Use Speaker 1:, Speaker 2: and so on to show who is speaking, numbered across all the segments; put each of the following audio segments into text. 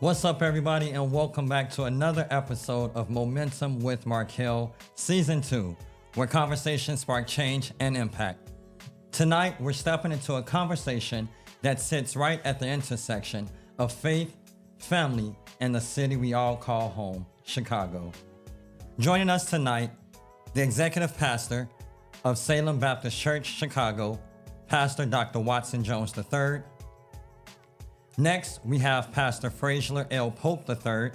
Speaker 1: What's up, everybody, and welcome back to another episode of Momentum with Markayle, Season 2, where conversations spark change and impact. Tonight, we're stepping into a conversation that sits right at the intersection of faith, family, and the city we all call home, Chicago. Joining us tonight, the executive pastor of Salem Baptist Church, Chicago, Pastor Dr. Watson Jones III. Next, we have Pastor Frazlier L. Pope III,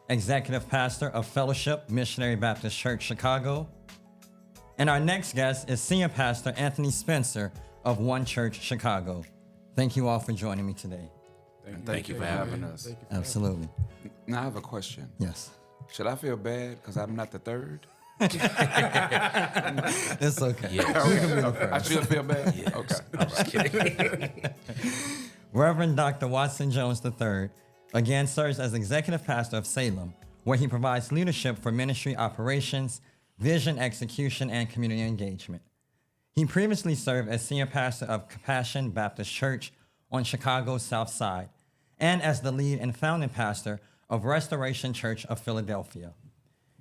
Speaker 1: Executive Pastor of Fellowship Missionary Baptist Church, Chicago. And our next guest is Senior Pastor Anthony Spencer of One Church, Chicago. Thank you all for joining me today.
Speaker 2: Thank you for having us.
Speaker 1: Absolutely.
Speaker 2: Now I have a question.
Speaker 1: Yes.
Speaker 2: Should I feel bad because I'm not the third?
Speaker 1: It's okay.
Speaker 2: Yeah.
Speaker 1: You can be the first.
Speaker 2: I should feel bad?
Speaker 3: Yes.
Speaker 2: Okay.
Speaker 3: I'm just kidding.
Speaker 1: Reverend Dr. Watson Jones III again serves as Executive Pastor of Salem, where he provides leadership for ministry operations, vision execution, and community engagement. He previously served as Senior Pastor of Compassion Baptist Church on Chicago's South Side and as the lead and founding pastor of Restoration Church of Philadelphia.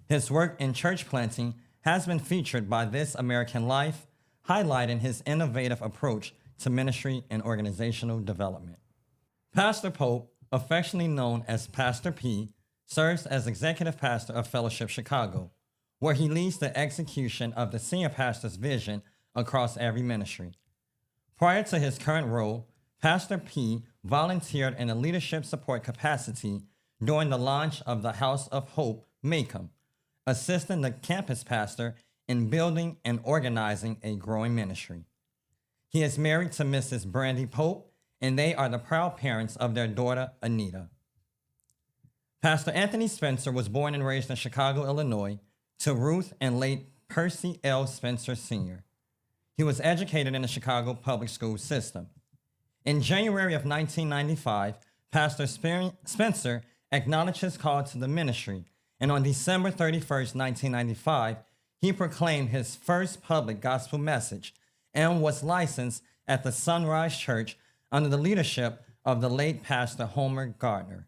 Speaker 1: His work in church planting has been featured by This American Life, highlighting his innovative approach to ministry and organizational development. Pastor Pope, affectionately known as Pastor P, serves as Executive Pastor of Fellowship Chicago, where he leads the execution of the senior pastor's vision across every ministry. Prior to his current role, Pastor P volunteered in a leadership support capacity during the launch of the House of Hope, Markayle, assisting the campus pastor in building and organizing a growing ministry. He is married to Mrs. Brandy Pope, and they are the proud parents of their daughter, Anita. Pastor Anthony Spencer was born and raised in Chicago, Illinois, to Ruth and late Percy L. Spencer Sr. He was educated in the Chicago public school system. In January of 1995, Pastor Spencer acknowledged his call to the ministry, and on December 31st, 1995, he proclaimed his first public gospel message and was licensed at the Sunrise Church under the leadership of the late Pastor Homer Gardner.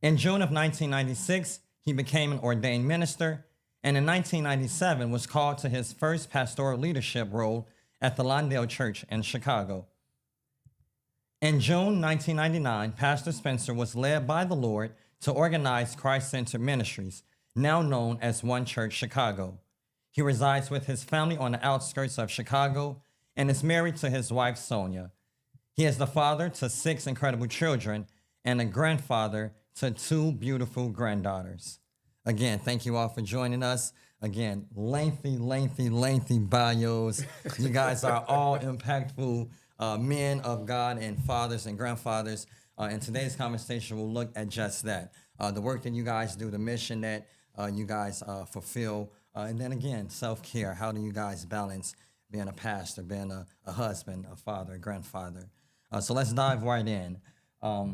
Speaker 1: In June of 1996, he became an ordained minister, and in 1997 was called to his first pastoral leadership role at the Lawndale Church in Chicago. In June 1999, Pastor Spencer was led by the Lord to organize Christ-centered ministries, now known as One Church Chicago. He resides with his family on the outskirts of Chicago and is married to his wife, Sonia. He is the father to 6 incredible children and a grandfather to 2 beautiful granddaughters. Again, thank you all for joining us. Again, lengthy bios. You guys are all impactful men of God and fathers and grandfathers. And today's conversation will look at just that. The work that you guys do, the mission that you guys fulfill. And then again, self-care. How do you guys balance being a pastor, being a husband, a father, a grandfather? So let's dive right in. I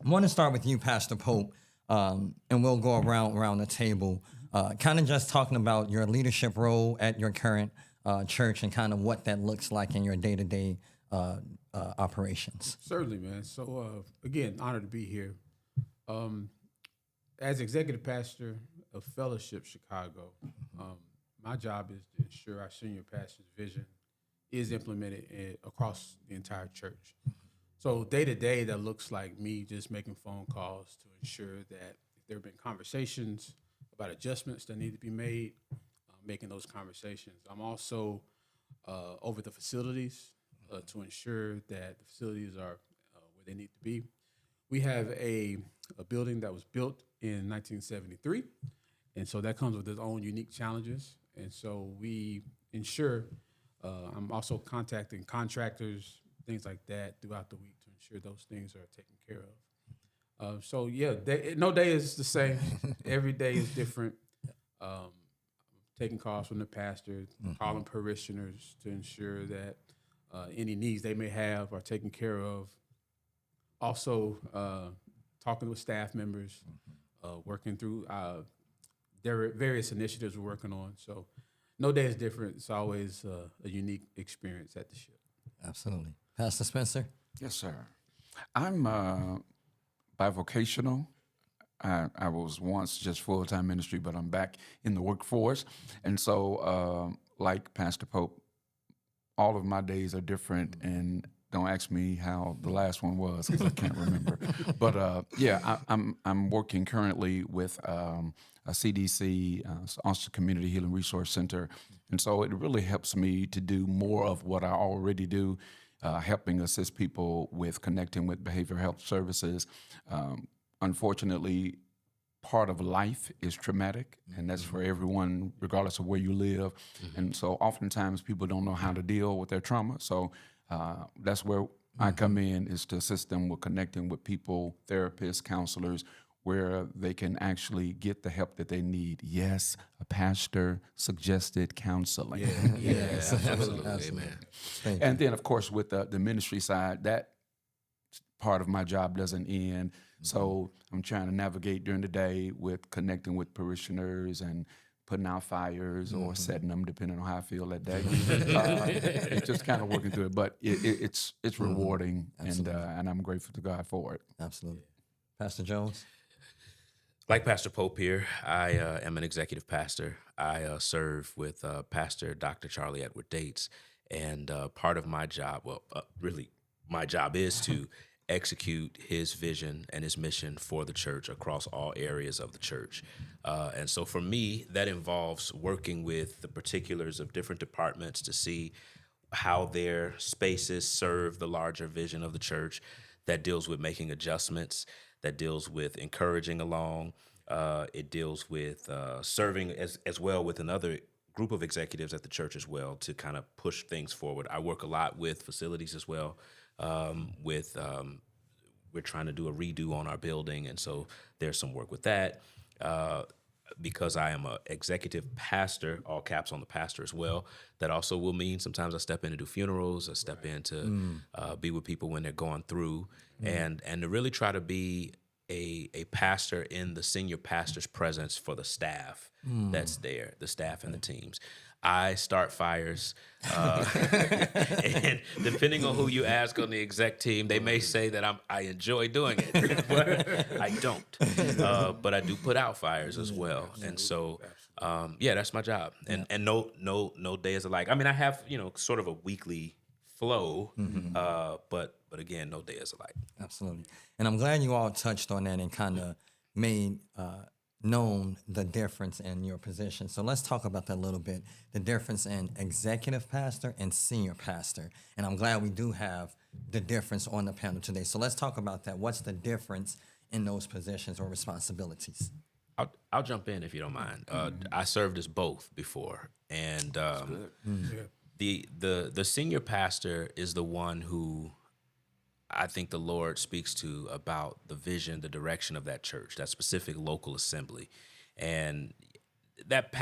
Speaker 1: want to start with you, Pastor Pope, and we'll go around the table, kind of just talking about your leadership role at your current church and kind of what that looks like in your day-to-day operations.
Speaker 4: Certainly, man. So, again, honored to be here. As executive pastor of Fellowship Chicago, my job is to ensure our senior pastor's vision is implemented across the entire church. So day to day, that looks like me just making phone calls to ensure that if there have been conversations about adjustments that need to be made, making those conversations. I'm also over the facilities to ensure that the facilities are where they need to be. We have a building that was built in 1973, and so that comes with its own unique challenges. And so we ensure, I'm also contacting contractors, things like that throughout the week to ensure those things are taken care of. So yeah, no day is the same. Every day is different. Taking calls from the pastor, calling parishioners to ensure that any needs they may have are taken care of. Also, talking with staff members, working through there are various initiatives we're working on. So no day is different. It's always a unique experience at the ship.
Speaker 1: Absolutely. Pastor Spencer?
Speaker 2: Yes, sir. I'm bivocational. I was once just full-time ministry, but I'm back in the workforce. And so, like Pastor Pope, all of my days are different, and don't ask me how the last one was because I can't remember. But I'm working currently with a CDC, Austin Community Healing Resource Center, and so it really helps me to do more of what I already do, helping assist people with connecting with behavioral health services. Unfortunately, part of life is traumatic, and that's for everyone, regardless of where you live. And so oftentimes people don't know how to deal with their trauma. So that's where I come in, is to assist them with connecting with people, therapists, counselors, where they can actually get the help that they need. Yes, a pastor suggested counseling.
Speaker 3: Yes, absolutely. Amen.
Speaker 2: And then, of course, with the ministry side, that part of my job doesn't end. So I'm trying to navigate during the day with connecting with parishioners and putting out fires or setting them, depending on how I feel that day. It's just kind of working through it, but it's rewarding, and I'm grateful to God for it.
Speaker 1: Absolutely. Pastor Jones?
Speaker 3: Like Pastor Pope here, I am an executive pastor. I serve with Pastor Dr. Charlie Edward Dates, and part of my job, really, my job is to execute his vision and his mission for the church across all areas of the church. And so for me, that involves working with the particulars of different departments to see how their spaces serve the larger vision of the church. That deals with making adjustments, that deals with encouraging along. It deals with serving as well with another group of executives at the church as well to kind of push things forward. I work a lot with facilities as well. We're trying to do a redo on our building, and so there's some work with that. Because I am an executive pastor, all caps on the pastor as well, that also will mean sometimes I step in to do funerals, I step in to be with people when they're going through, and to really try to be a pastor in the senior pastor's presence for the staff that's there, the staff and the teams. I start fires, and depending on who you ask on the exec team, they may say that I enjoy doing it, but I don't. But I do put out fires as well, and so that's my job. And no day is alike. I mean, I have sort of a weekly flow, but again, no day is alike.
Speaker 1: Absolutely. And I'm glad you all touched on that and kind of made known the difference in your position. So let's talk about that a little bit, the difference in executive pastor and senior pastor. And I'm glad we do have the difference on the panel today. So let's talk about that. What's the difference in those positions or responsibilities?
Speaker 3: I'll jump in if you don't mind. I served as both before, and the senior pastor is the one who I think the Lord speaks to about the vision, the direction of that church, that specific local assembly. And that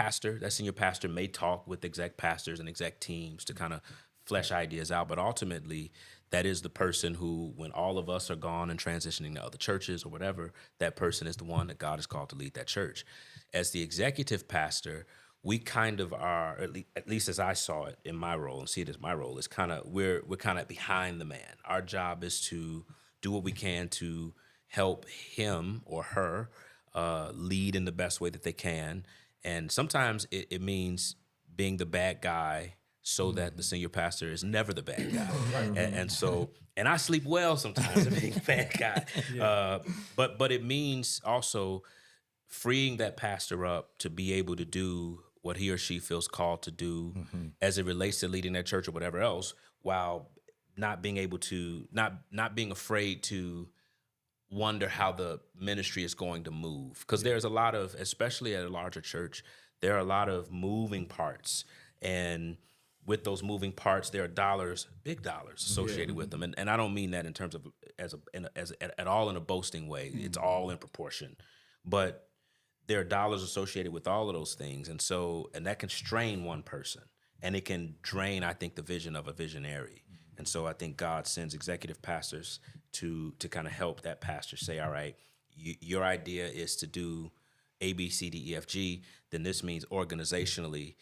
Speaker 3: senior pastor may talk with exec pastors and exec teams to kind of flesh ideas out, but ultimately that is the person who, when all of us are gone and transitioning to other churches or whatever, that person is the one that God has called to lead that church. As the executive pastor, we kind of are, at least as I saw it in my role and see it as my role, is kind of we're kind of behind the man. Our job is to do what we can to help him or her lead in the best way that they can. And sometimes it means being the bad guy so that the senior pastor is never the bad guy. And I sleep well sometimes being the bad guy. But it means also freeing that pastor up to be able to do what he or she feels called to do as it relates to leading their church or whatever else, while not being able to, not being afraid to wonder how the ministry is going to move. Because there's a lot of, especially at a larger church, there are a lot of moving parts. And with those moving parts, there are dollars, big dollars associated with them. And I don't mean that in terms of at all in a boasting way. It's all in proportion. But there are dollars associated with all of those things. And that can strain one person, and it can drain, I think, the vision of a visionary. And so I think God sends executive pastors to kind of help that pastor say, all right, your idea is to do A, B, C, D, E, F, G. Then this means organizationally,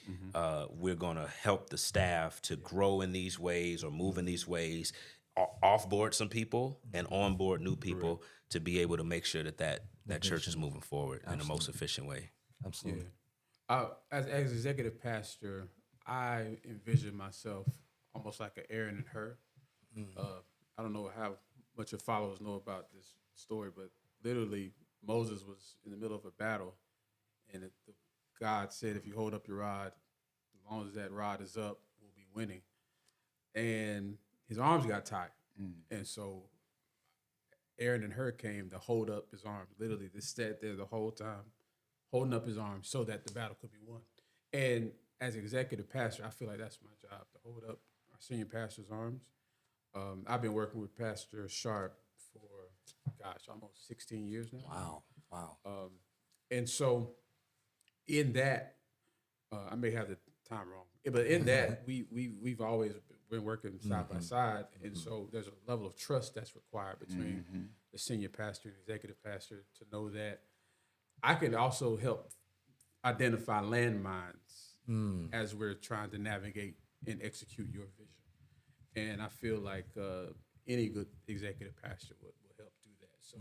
Speaker 3: we're going to help the staff to grow in these ways or move in these ways. off-board some people and on-board new people to be able to make sure that church is moving forward in the most efficient way.
Speaker 1: Absolutely.
Speaker 4: As executive pastor, I envision myself almost like an Aaron and Hur. I don't know how much your followers know about this story, but literally Moses was in the middle of a battle, and God said, if you hold up your rod, as long as that rod is up, we'll be winning. And his arms got tired. And so Aaron and Hur came to hold up his arms. Literally, they sat there the whole time, holding up his arms so that the battle could be won. And as executive pastor, I feel like that's my job, to hold up our senior pastor's arms. I've been working with Pastor Sharp for, almost 16 years now.
Speaker 1: Wow.
Speaker 4: And so in that, I may have the time wrong, but in that, we've always been working side by side. And so there's a level of trust that's required between the senior pastor and executive pastor to know that I can also help identify landmines as we're trying to navigate and execute your vision. And I feel like any good executive pastor will help do that. So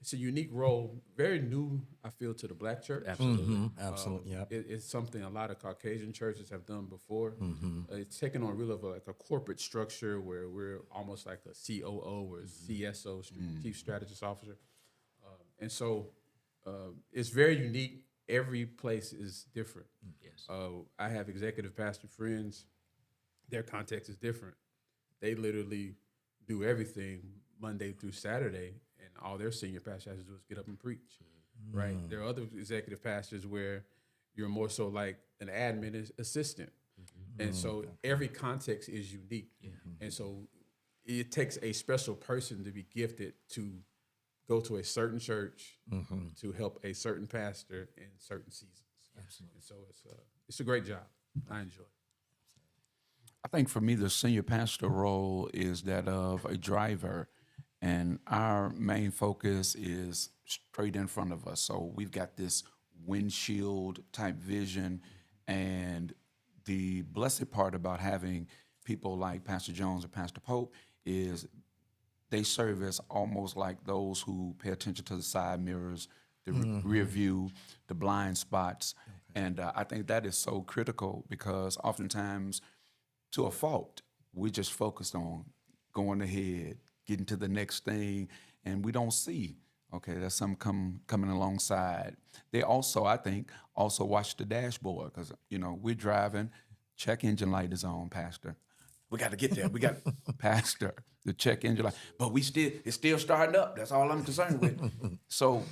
Speaker 4: it's a unique role, very new, I feel, to the Black church.
Speaker 3: Absolutely.
Speaker 1: Absolutely. Yep.
Speaker 4: It's something a lot of Caucasian churches have done before. It's taken on real of a corporate structure where we're almost like a COO or CSO, Chief Strategist Officer. And so it's very unique. Every place is different.
Speaker 3: Yes.
Speaker 4: I have executive pastor friends. Their context is different. They literally do everything Monday through Saturday, and all their senior pastor has to do is get up and preach, right? There are other executive pastors where you're more so like an admin assistant. And so every context is unique. And so it takes a special person to be gifted to go to a certain church to help a certain pastor in certain seasons. Absolutely. And so it's a great job. I enjoy it.
Speaker 2: I think for me, the senior pastor role is that of a driver, and our main focus is straight in front of us. So we've got this windshield type vision, and the blessed part about having people like Pastor Jones or Pastor Pope is they serve as almost like those who pay attention to the side mirrors, the rear view, the blind spots. And I think that is so critical because oftentimes, to a fault, we just focused on going ahead, getting to the next thing, and we don't see, okay, there's something coming alongside. They also, I think, watch the dashboard because, we're driving, check engine light is on, Pastor. We got to get there. We got, Pastor, the check engine light. But it's still starting up. That's all I'm concerned with. So,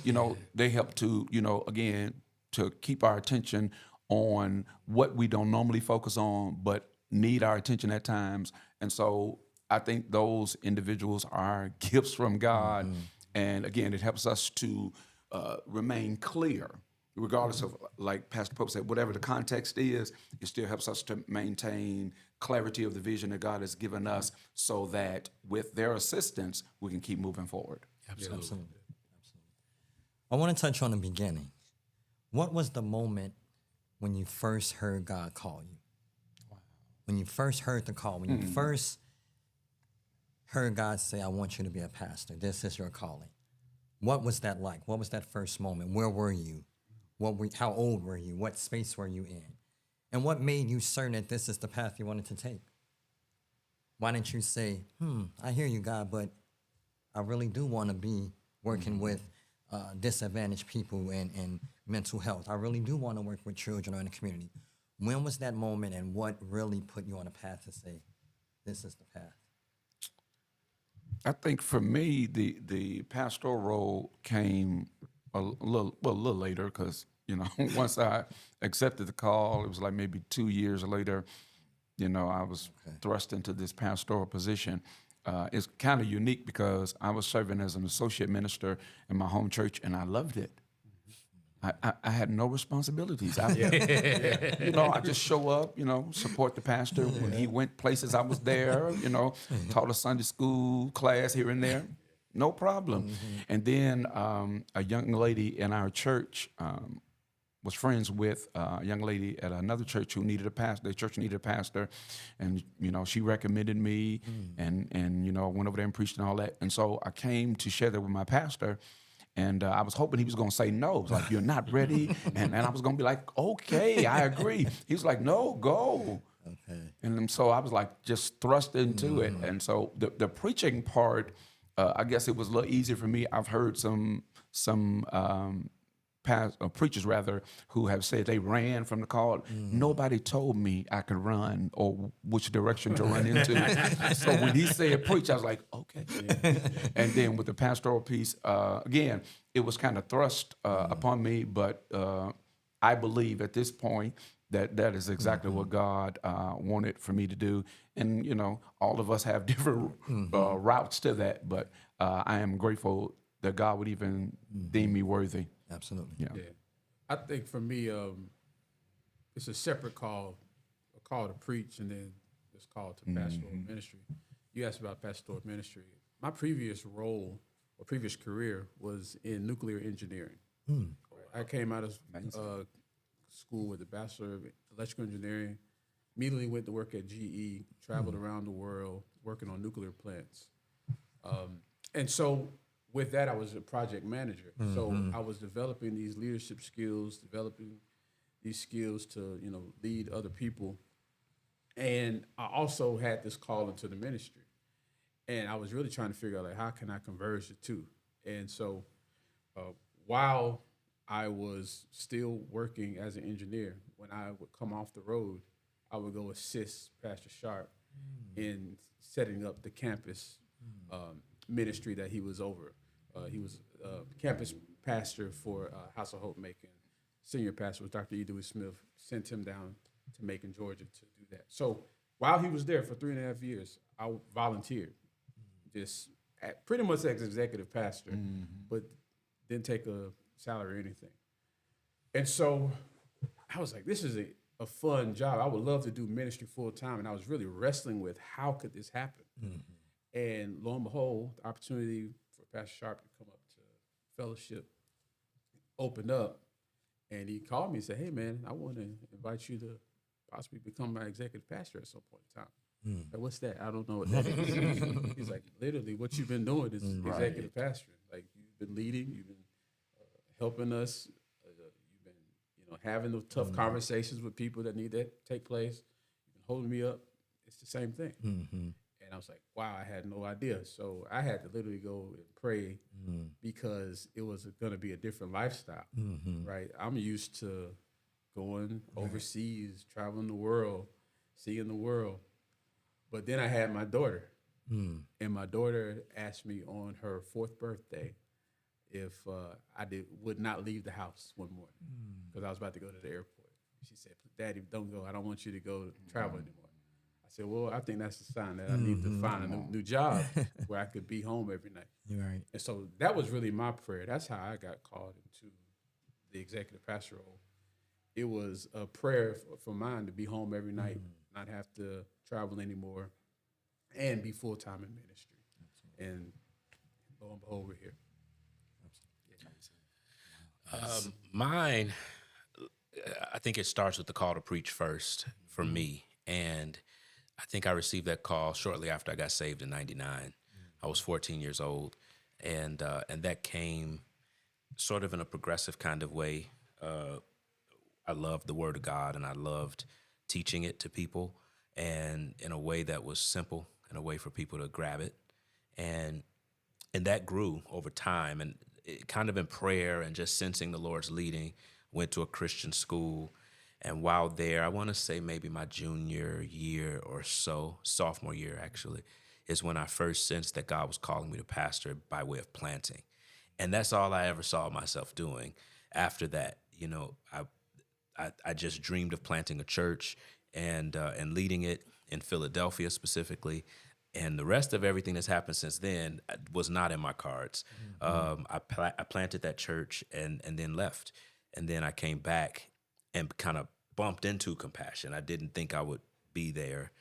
Speaker 2: they help to, again, to keep our attention on what we don't normally focus on, but need our attention at times. And so I think those individuals are gifts from God. And again, it helps us to remain clear, regardless of, like Pastor Pope said, whatever the context is, it still helps us to maintain clarity of the vision that God has given us so that with their assistance, we can keep moving forward.
Speaker 1: Absolutely. I want to touch on the beginning. What was the moment when you first heard God call you? When you first heard the call, when you first heard God say, I want you to be a pastor, this is your calling. What was that like? What was that first moment? Where were you? How old were you? What space were you in? And what made you certain that this is the path you wanted to take? Why didn't you say, I hear you, God, but I really do want to be working with disadvantaged people and mental health. I really do want to work with children or in the community. When was that moment, and what really put you on a path to say, this is the path?
Speaker 2: I think for me, the pastoral role came a little later because, once I accepted the call, it was like maybe 2 years later, I was thrust into this pastoral position. It's kind of unique because I was serving as an associate minister in my home church, and I loved it. I had no responsibilities. I just show up, support the pastor. When he went places, I was there, taught a Sunday school class here and there. No problem. And then a young lady in our church was friends with a young lady at another church who needed a pastor. The church needed a pastor, and she recommended me, and I went over there and preached and all that. And so I came to share that with my pastor, and I was hoping he was going to say no. It was like, you're not ready, and I was going to be like, okay, I agree. He was like, no, go. Okay. And so I was like just thrust into it, and so the preaching part, I guess it was a little easier for me. I've heard some preachers rather who have said they ran from the call. Nobody told me I could run or which direction to run into. So when he said preach, I was like, okay. And then with the pastoral piece, again, it was kind of thrust upon me, but I believe at this point that is exactly what God wanted for me to do. And, all of us have different routes to that, but I am grateful that God would even deem me worthy.
Speaker 1: Absolutely.
Speaker 4: Yeah. I think for me, it's a separate call, a call to preach, and then this call to pastoral ministry. You asked about pastoral ministry. My previous role or previous career was in nuclear engineering. I came out of school with a Bachelor of Electrical Engineering, immediately went to work at GE, traveled around the world, working on nuclear plants. And so with that, I was a project manager. So I was developing these leadership skills, developing these skills to, lead other people. And I also had this call into the ministry. And I was really trying to figure out, how can I converge the two? And so while I was still working as an engineer, when I would come off the road, I would go assist Pastor Sharp in setting up the campus ministry that he was over. He was campus pastor for House of Hope Macon. Senior pastor was Dr. E. Dewey Smith, sent him down to Macon, Georgia to do that. So while he was there for 3.5 years, I volunteered, just pretty much as executive pastor, but didn't take a salary or anything. And so I was like, this is a fun job. I would love to do ministry full time. And I was really wrestling with how could this happen? And lo and behold, the opportunity for Pastor Sharp to come up to fellowship opened up. And he called me and said, hey, man, I want to invite you to possibly become my executive pastor at some point in time. Like, what's that? I don't know what that is. He's like, literally, what you've been doing is executive pastoring. Like, you've been leading, you've been helping us, you've been, having those tough conversations with people that need that take place. You've been holding me up. It's the same thing. And I was like, wow, I had no idea. So I had to literally go and pray because it was going to be a different lifestyle, right? I'm used to going overseas, traveling the world, seeing the world. But then I had my daughter, and my daughter asked me on her 4th birthday if I would not leave the house one morning because I was about to go to the airport. She said, Daddy, don't go. I don't want you to go travel anymore. I said, well, I think that's a sign that I need to find a new job where I could be home every night.
Speaker 1: Right.
Speaker 4: And so that was really my prayer. That's how I got called into the executive pastor role. It was a prayer for mine to be home every night, not have to travel anymore, and be full-time in ministry. And lo and behold, we're here.
Speaker 3: Mine, I think it starts with the call to preach first for me. And I think I received that call shortly after I got saved in '99. I was 14 years old. And that came sort of in a progressive kind of way. I loved the Word of God, and I loved teaching it to people, and in a way that was simple, in a way for people to grab it. And that grew over time, and it kind of in prayer and just sensing the Lord's leading. Went to a Christian school, and while there, I want to say maybe my junior year or so, sophomore year actually, is when I first sensed that God was calling me to pastor by way of planting. And that's all I ever saw myself doing. After that, I just dreamed of planting a church and leading it in Philadelphia specifically. And the rest of everything that's happened since then was not in my cards. I planted that church and then left. And then I came back and kind of bumped into Compassion. I didn't think I would be there.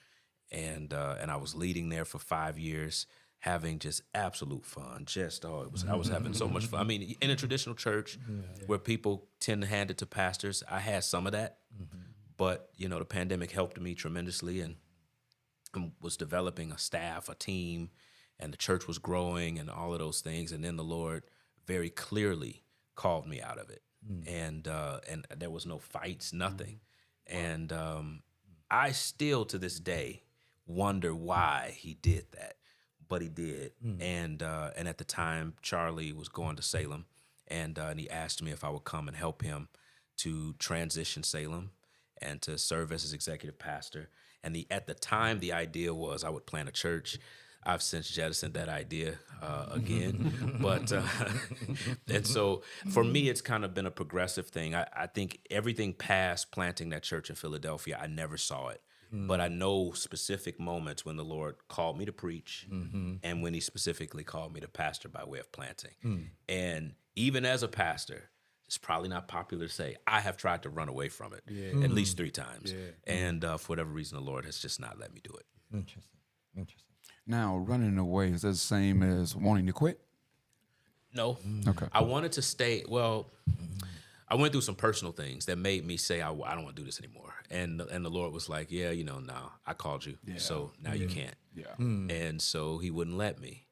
Speaker 3: And I was leading there for 5 years, having just absolute fun. I was having so much fun. I mean, in a traditional church where people tend to hand it to pastors, I had some of that, but the pandemic helped me tremendously, and was developing a staff, a team, and the church was growing and all of those things. And then the Lord very clearly called me out of it. And there was no fights, nothing. And I still to this day wonder why he did that, but he did. And at the time, Charlie was going to Salem, and he asked me if I would come and help him to transition Salem and to serve as his executive pastor. And at the time, the idea was I would plant a church. I've since jettisoned that idea again. But and so for me, it's kind of been a progressive thing. I think everything past planting that church in Philadelphia, I never saw it. But I know specific moments when the Lord called me to preach, and when he specifically called me to pastor by way of planting. And even as a pastor, it's probably not popular to say, I have tried to run away from it at least 3 times. And for whatever reason, the Lord has just not let me do it.
Speaker 1: Interesting.
Speaker 2: Now, running away, is that the same as wanting to quit?
Speaker 3: No.
Speaker 2: Okay.
Speaker 3: I wanted to stay. Well, I went through some personal things that made me say, I don't want to do this anymore. And the Lord was like, no, I called you. So now you can't.
Speaker 2: Yeah.
Speaker 3: And so he wouldn't let me.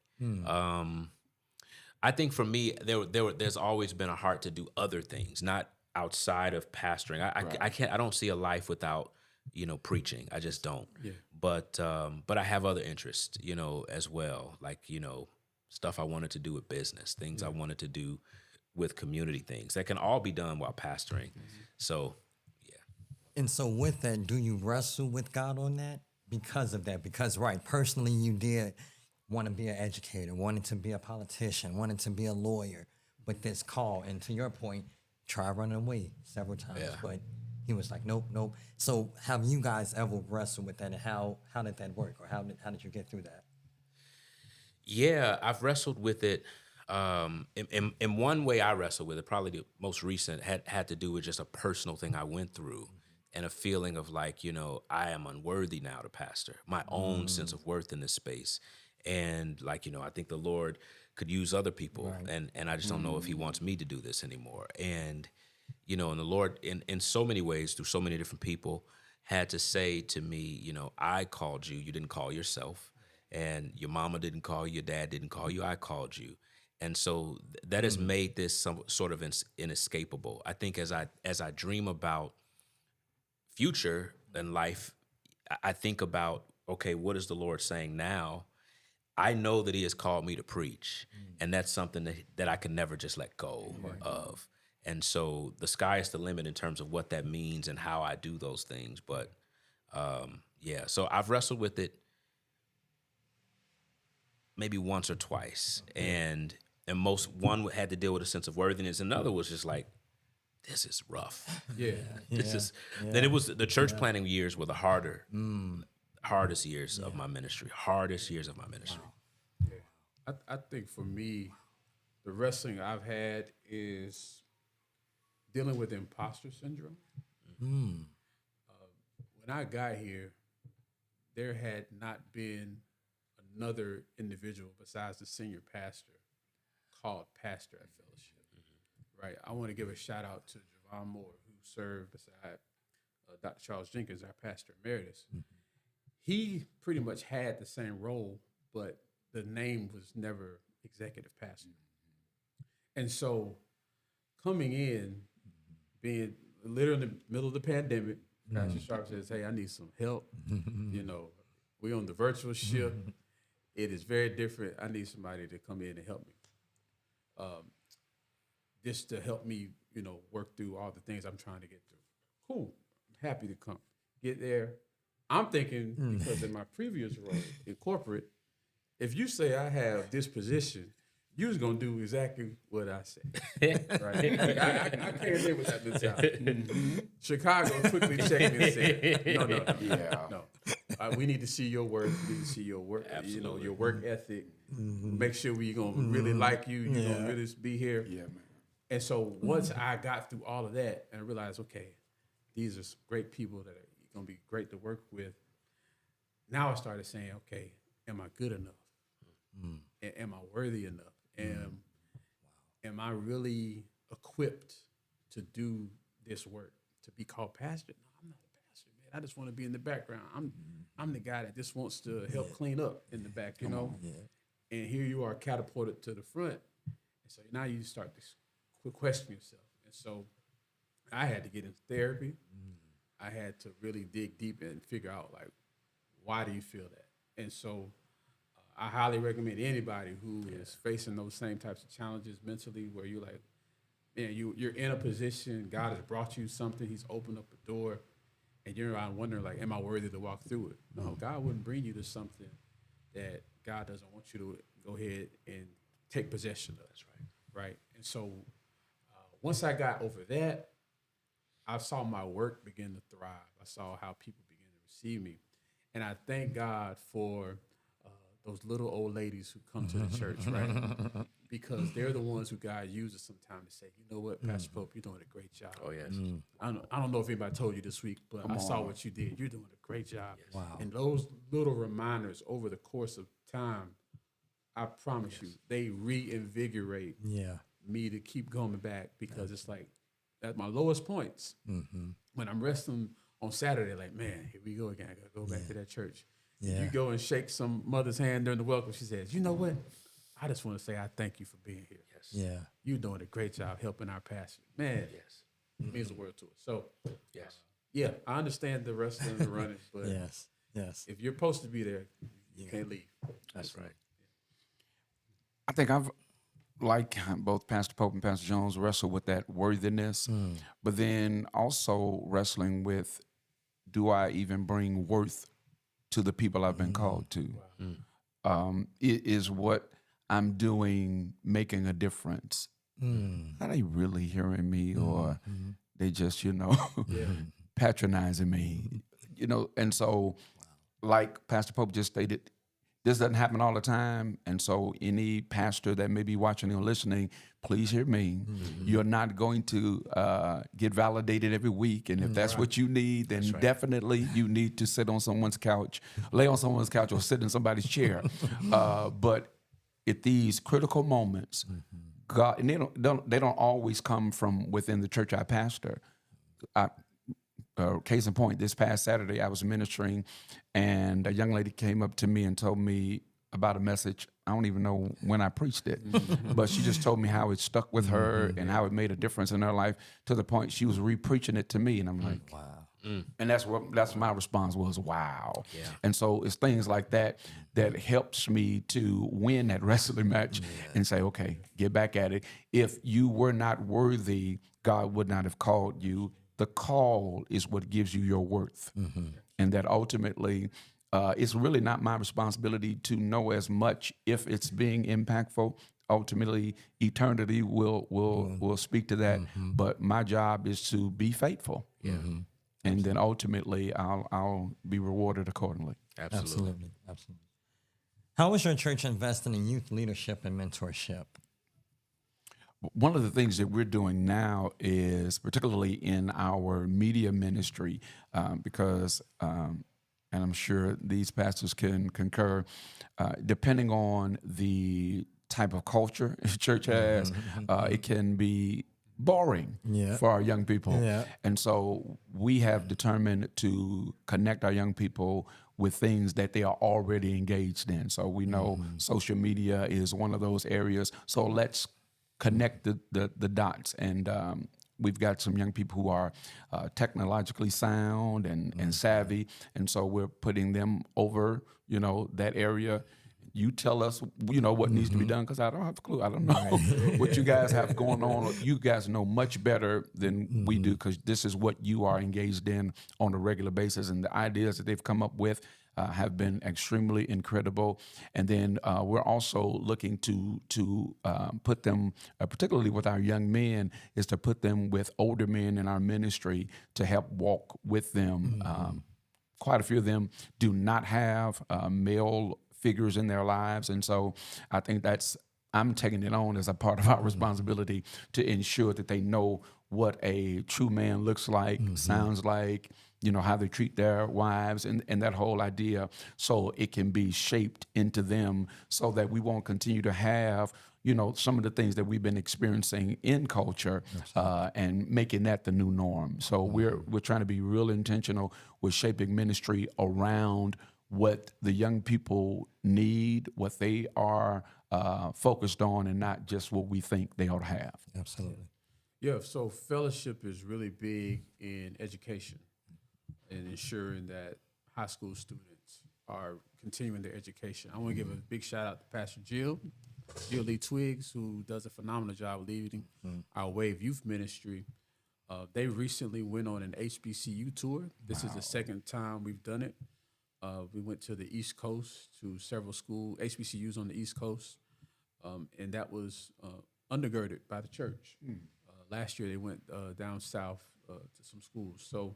Speaker 3: I think for me, there's always been a heart to do other things, not outside of pastoring. I don't see a life without, preaching. I just don't. Yeah. But I have other interests, as well. Like, stuff I wanted to do with business, things I wanted to do with community things that can all be done while pastoring. So, yeah.
Speaker 1: And so with that, do you wrestle with God on that because of that? Because, personally you did want to be an educator, wanted to be a politician, wanted to be a lawyer, but this call, and to your point, try running away several times, but he was like, nope. So have you guys ever wrestled with that, and how did that work, or how did you get through that?
Speaker 3: Yeah, I've wrestled with it. In one way I wrestled with it, probably the most recent, had to do with just a personal thing I went through, and a feeling of like, I am unworthy now to pastor, my own sense of worth in this space. And like, I think the Lord could use other people, and I just don't know if he wants me to do this anymore. And, and the Lord in so many ways, through so many different people, had to say to me, I called you, you didn't call yourself, and your mama didn't call you, your dad didn't call you, I called you. And so that has made this some sort of inescapable. I think as I dream about future in life, I think about, okay, what is the Lord saying now? I know that he has called me to preach, and that's something that I can never just let go of. And so the sky is the limit in terms of what that means and how I do those things. But so I've wrestled with it maybe once or twice, and one had to deal with a sense of worthiness. Another was just like, this is rough. Then it was the church planting years were the hardest years of my ministry.
Speaker 4: Yeah. I think for me, the wrestling I've had is dealing with imposter syndrome. When I got here, there had not been another individual besides the senior pastor called pastor at Fellowship. Right. I want to give a shout out to Javon Moore, who served beside Dr. Charles Jenkins, our pastor emeritus. He pretty much had the same role, but the name was never executive pastor. And so coming in, being literally in the middle of the pandemic, Pastor Sharp says, hey, I need some help. We're on the virtual ship. It is very different. I need somebody to come in and help me. Just to help me, work through all the things I'm trying to get through. Cool. I'm happy to come. Get there. I'm thinking, because in my previous role in corporate, if you say I have this position, you was going to do exactly what I said. Right? I can't live with that mentality. Chicago quickly checked me and said, no. We need to see your work. We need to see your work, your work ethic. Make sure we're going to really like you. You're going to really be here. Yeah, man. And so once I got through all of that and realized, okay, these are some great people that are going to be great to work with. Now I started saying, okay, am I good enough? Am I worthy enough? Am I really equipped to do this work, to be called pastor? No, I'm not a pastor, man. I just want to be in the background. I'm the guy that just wants to help clean up in the back, you know? And here you are catapulted to the front. And so now you start to question yourself. And so I had to get into therapy. I had to really dig deep and figure out, like, why do you feel that? And so I highly recommend anybody who is facing those same types of challenges mentally, where you're like, man, you're in a position, God has brought you something, he's opened up a door, and you're around wondering, like, am I worthy to walk through it? No, God wouldn't bring you to something that God doesn't want you to go ahead and take possession of. That's right. Right? And so once I got over that, I saw my work begin to thrive. I saw how people begin to receive me. And I thank God for those little old ladies who come to the church, right? Because they're the ones who God uses sometimes to say, you know what, Pastor Pope, you're doing a great job.
Speaker 3: Oh, yes.
Speaker 4: I don't know if anybody told you this week, but I saw what you did. You're doing a great job.
Speaker 3: Yes.
Speaker 1: Wow.
Speaker 4: And those little reminders over the course of time, I promise you, they reinvigorate me to keep going back, because it's like at my lowest points, when I'm resting on Saturday, like, man, here we go again. I got to go back to that church. You go and shake some mother's hand during the welcome. She says, you know what? I just want to say I thank you for being here.
Speaker 3: Yes.
Speaker 1: Yeah.
Speaker 4: You're doing a great job helping our pastor. Man,
Speaker 3: Yes.
Speaker 4: it means the world to us. So,
Speaker 3: Yes.
Speaker 4: I understand the wrestling and the running, but
Speaker 1: Yes.
Speaker 4: if you're supposed to be there, you can't leave.
Speaker 3: That's right.
Speaker 2: I think I've, like both Pastor Pope and Pastor Jones, wrestled with that worthiness, but then also wrestling with, do I even bring worth to the people I've been called to? Is what I'm doing making a difference? Are they really hearing me, or they just, patronizing me? And so, like Pastor Pope just stated, this doesn't happen all the time. And so any pastor that may be watching or listening, please hear me. You're not going to get validated every week. And if that's what you need, then definitely you need to sit on someone's couch, lay on someone's couch, or sit in somebody's chair. But at these critical moments, God, and they don't always come from within the church I pastor. Case in point, this past Saturday, I was ministering, and a young lady came up to me and told me about a message. I don't even know when I preached it, but she just told me how it stuck with her and how it made a difference in her life, to the point she was re-preaching it to me. And I'm like, wow. And that's my response was, wow. Yeah. And so it's things like that that helps me to win that wrestling match and say, okay, get back at it. If you were not worthy, God would not have called you. The call is what gives you your worth. And that ultimately, it's really not my responsibility to know as much if it's being impactful. Ultimately, eternity will speak to that. But my job is to be faithful. And then ultimately, I'll be rewarded accordingly.
Speaker 1: Absolutely. How is your church investing in youth leadership and mentorship?
Speaker 2: One of the things that we're doing now is, particularly in our media ministry, because, and I'm sure these pastors can concur, depending on the type of culture the church has, it can be boring for our young people. And so we have determined to connect our young people with things that they are already engaged in. So we know social media is one of those areas. So let's connect the dots. And we've got some young people who are technologically sound and savvy. And so we're putting them over, that area. You tell us, what needs to be done, because I don't have a clue. I don't know what you guys have going on. You guys know much better than we do, because this is what you are engaged in on a regular basis. And the ideas that they've come up with have been extremely incredible. And then we're also looking to put them, particularly with our young men, is to put them with older men in our ministry to help walk with them. Quite a few of them do not have male figures in their lives. And so I think I'm taking it on as a part of our responsibility to ensure that they know what a true man looks like, sounds like, how they treat their wives and that whole idea, so it can be shaped into them so that we won't continue to have, some of the things that we've been experiencing in culture and making that the new norm. So we're trying to be real intentional with shaping ministry around what the young people need, what they are focused on, and not just what we think they ought to have.
Speaker 1: Absolutely.
Speaker 4: Yeah, so fellowship is really big in education and ensuring that high school students are continuing their education. I want to give a big shout out to Pastor Jill Lee Twiggs, who does a phenomenal job leading our Wave Youth Ministry. They recently went on an HBCU tour. This is the second time we've done it. We went to the East Coast to several school HBCUs on the East Coast, and that was undergirded by the church. Last year they went down south to some schools. So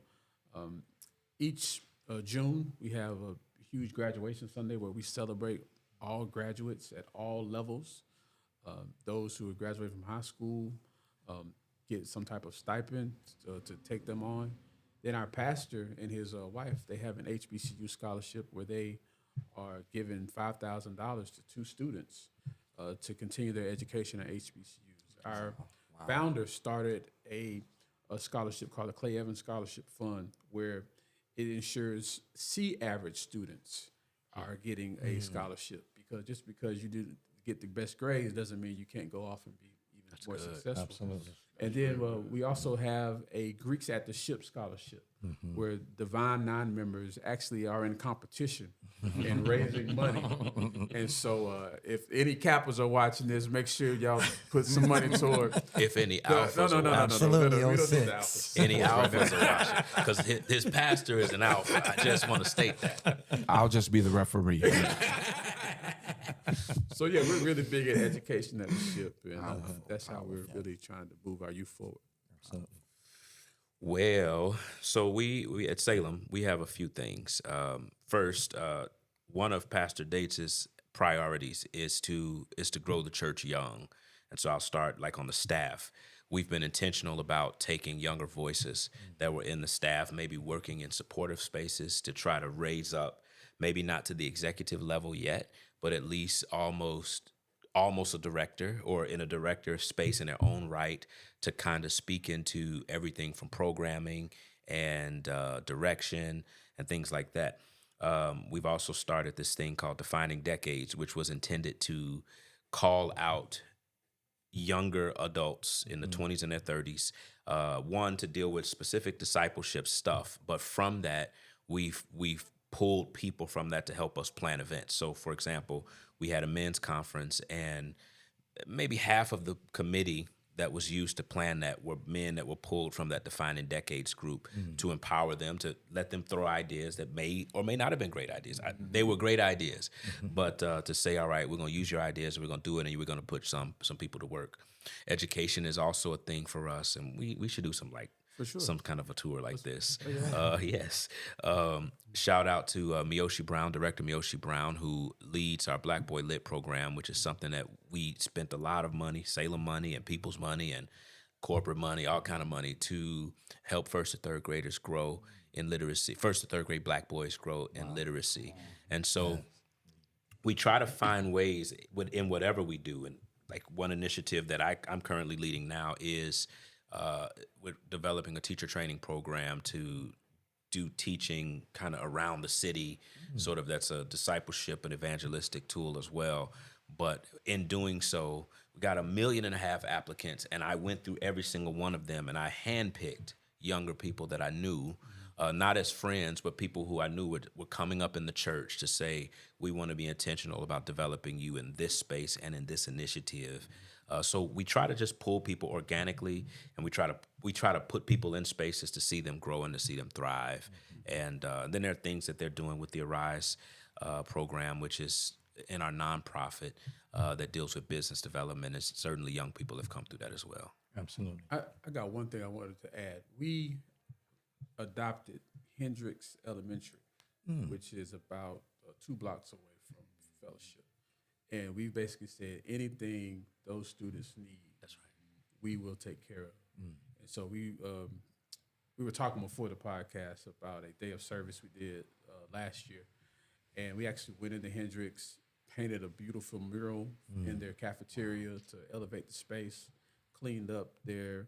Speaker 4: each June we have a huge graduation Sunday where we celebrate all graduates at all levels. Those who have graduated from high school get some type of stipend to take them on. Then our pastor and his wife, they have an HBCU scholarship where they are giving $5,000 to 2 students to continue their education at HBCUs. Our founder started a scholarship called the Clay Evans Scholarship Fund, where it ensures C average students are getting a scholarship, because just because you do get the best grades doesn't mean you can't go off and be even more successful.
Speaker 1: Absolutely.
Speaker 4: And then we also have a Greeks at the Ship scholarship, where Divine Nine members actually are in competition and raising money. And so if any Kappas are watching this, make sure y'all put some money toward.
Speaker 3: If any alphas are watching.
Speaker 1: Absolutely,
Speaker 4: We don't do
Speaker 1: 06.
Speaker 4: the alphas.
Speaker 3: Any alphas are watching, because his pastor is an alpha. I just want to state that.
Speaker 2: I'll just be the referee.
Speaker 4: So yeah, we're really big at education at the ship, and that's how we're really trying to move our youth forward.
Speaker 1: Absolutely.
Speaker 3: Well, so we at Salem, we have a few things. First, one of Pastor Dates's priorities is to grow the church young. And so I'll start like on the staff. We've been intentional about taking younger voices that were in the staff, maybe working in supportive spaces to try to raise up, maybe not to the executive level yet, but at least almost a director, or in a director space in their own right, to kind of speak into everything from programming and direction and things like that. We've also started this thing called Defining Decades, which was intended to call out younger adults in the 20s and their 30s, one, to deal with specific discipleship stuff, but from that, we've pulled people from that to help us plan events. So, for example, we had a men's conference, and maybe half of the committee that was used to plan that were men that were pulled from that Defining Decades group to empower them, to let them throw ideas that may or may not have been great ideas. They were great ideas, but to say, all right, we're going to use your ideas and we're going to do it, and we're going to put some people to work. Education is also a thing for us, and we should do some some kind of a tour like this. Yes. Shout out to Miyoshi Brown, Director Miyoshi Brown, who leads our Black Boy Lit program, which is something that we spent a lot of money, Salem money and people's money and corporate money, all kind of money, to help first to third graders grow in literacy, first to third grade Black boys grow in literacy. And so we try to find ways in whatever we do. And like one initiative that I'm currently leading now is we're developing a teacher training program to do teaching kind of around the city, sort of. That's a discipleship and evangelistic tool as well. But in doing so, we got 1.5 million applicants, and I went through every single one of them, and I handpicked younger people that I knew, not as friends, but people who I knew were coming up in the church to say, we want to be intentional about developing you in this space and in this initiative. So we try to just pull people organically, and we try to put people in spaces to see them grow and to see them thrive. And then there are things that they're doing with the Arise program, which is in our nonprofit that deals with business development. And certainly young people have come through that as well.
Speaker 1: Absolutely.
Speaker 4: I got one thing I wanted to add. We adopted Hendricks Elementary, which is about 2 blocks away from Fellowship. And we basically said anything those students need, that's right, we will take care of. And so we we were talking before the podcast about a day of service we did last year, and we actually went into Hendrix, painted a beautiful mural in their cafeteria to elevate the space, cleaned up their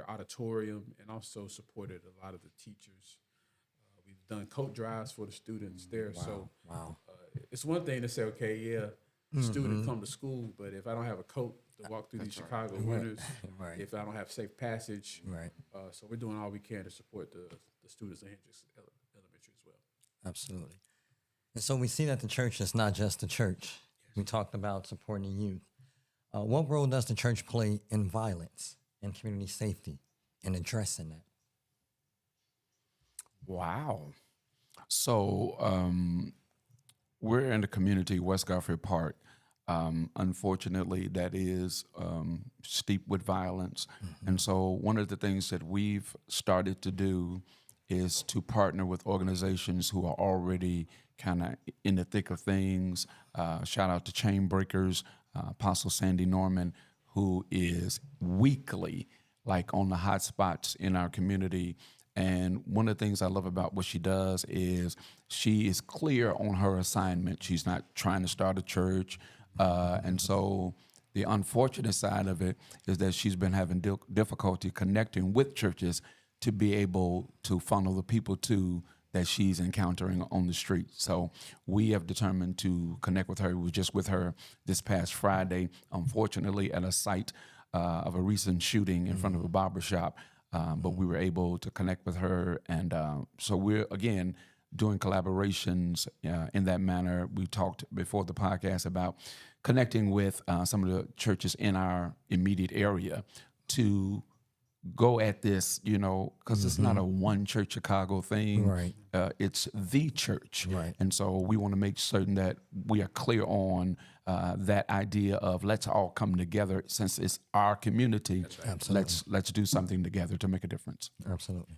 Speaker 4: auditorium, and also supported a lot of the teachers. We've done coat drives for the students there. So it's one thing to say, okay, yeah, the student come to school, but if I don't have a coat to walk through these Chicago winters, if I don't have safe passage, so we're doing all we can to support the students in Hendrix Elementary as well.
Speaker 1: Absolutely. And so we see that the church is not just the church. We talked about supporting youth. What role does the church play in violence and community safety and addressing that?
Speaker 2: Wow. So we're in the community, West Garfield Park. Unfortunately, that is steep with violence. And so one of the things that we've started to do is to partner with organizations who are already kind of in the thick of things. Shout out to Chain Breakers, Apostle Sandy Norman, who is weekly like on the hot spots in our community. And one of the things I love about what she does is she is clear on her assignment. She's not trying to start a church. And so the unfortunate side of it is that she's been having difficulty connecting with churches to be able to funnel the people to that she's encountering on the street. So we have determined to connect with her. We were just with her this past Friday, unfortunately, at a site of a recent shooting in front of a barbershop. But we were able to connect with her. And so we're, again, doing collaborations in that manner. We talked before the podcast about connecting with some of the churches in our immediate area to go at this, because it's not a one church Chicago thing.
Speaker 1: Right.
Speaker 2: It's the church.
Speaker 1: Right.
Speaker 2: And so we want to make certain that we are clear on that idea of let's all come together since it's our community. Let's do something together to make a difference.
Speaker 1: Absolutely.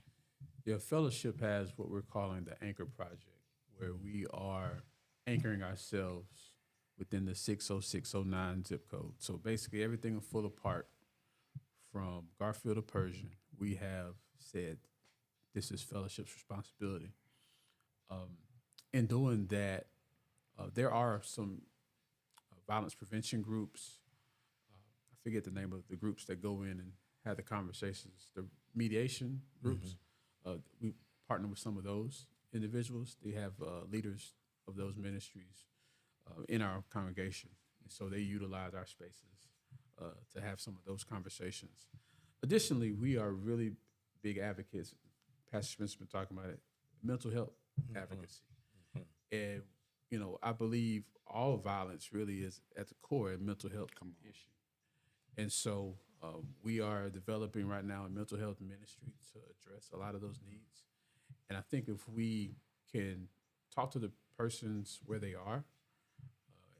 Speaker 4: Yeah, Fellowship has what we're calling the Anchor Project, where we are anchoring ourselves within the 60609 zip code. So basically everything in Fuller Park, from Garfield to Persian, we have said this is Fellowship's responsibility. In doing that, there are some violence prevention groups. I forget the name of the groups that go in and have the conversations. The mediation groups. We partner with some of those individuals. They have leaders of those ministries in our congregation, and so they utilize our spaces to have some of those conversations. Additionally, we are really big advocates. Pastor Smith's been talking about it, mental health advocacy. And, I believe all violence really is at the core a mental health issue. And so we are developing right now a mental health ministry to address a lot of those needs. And I think if we can talk to the persons where they are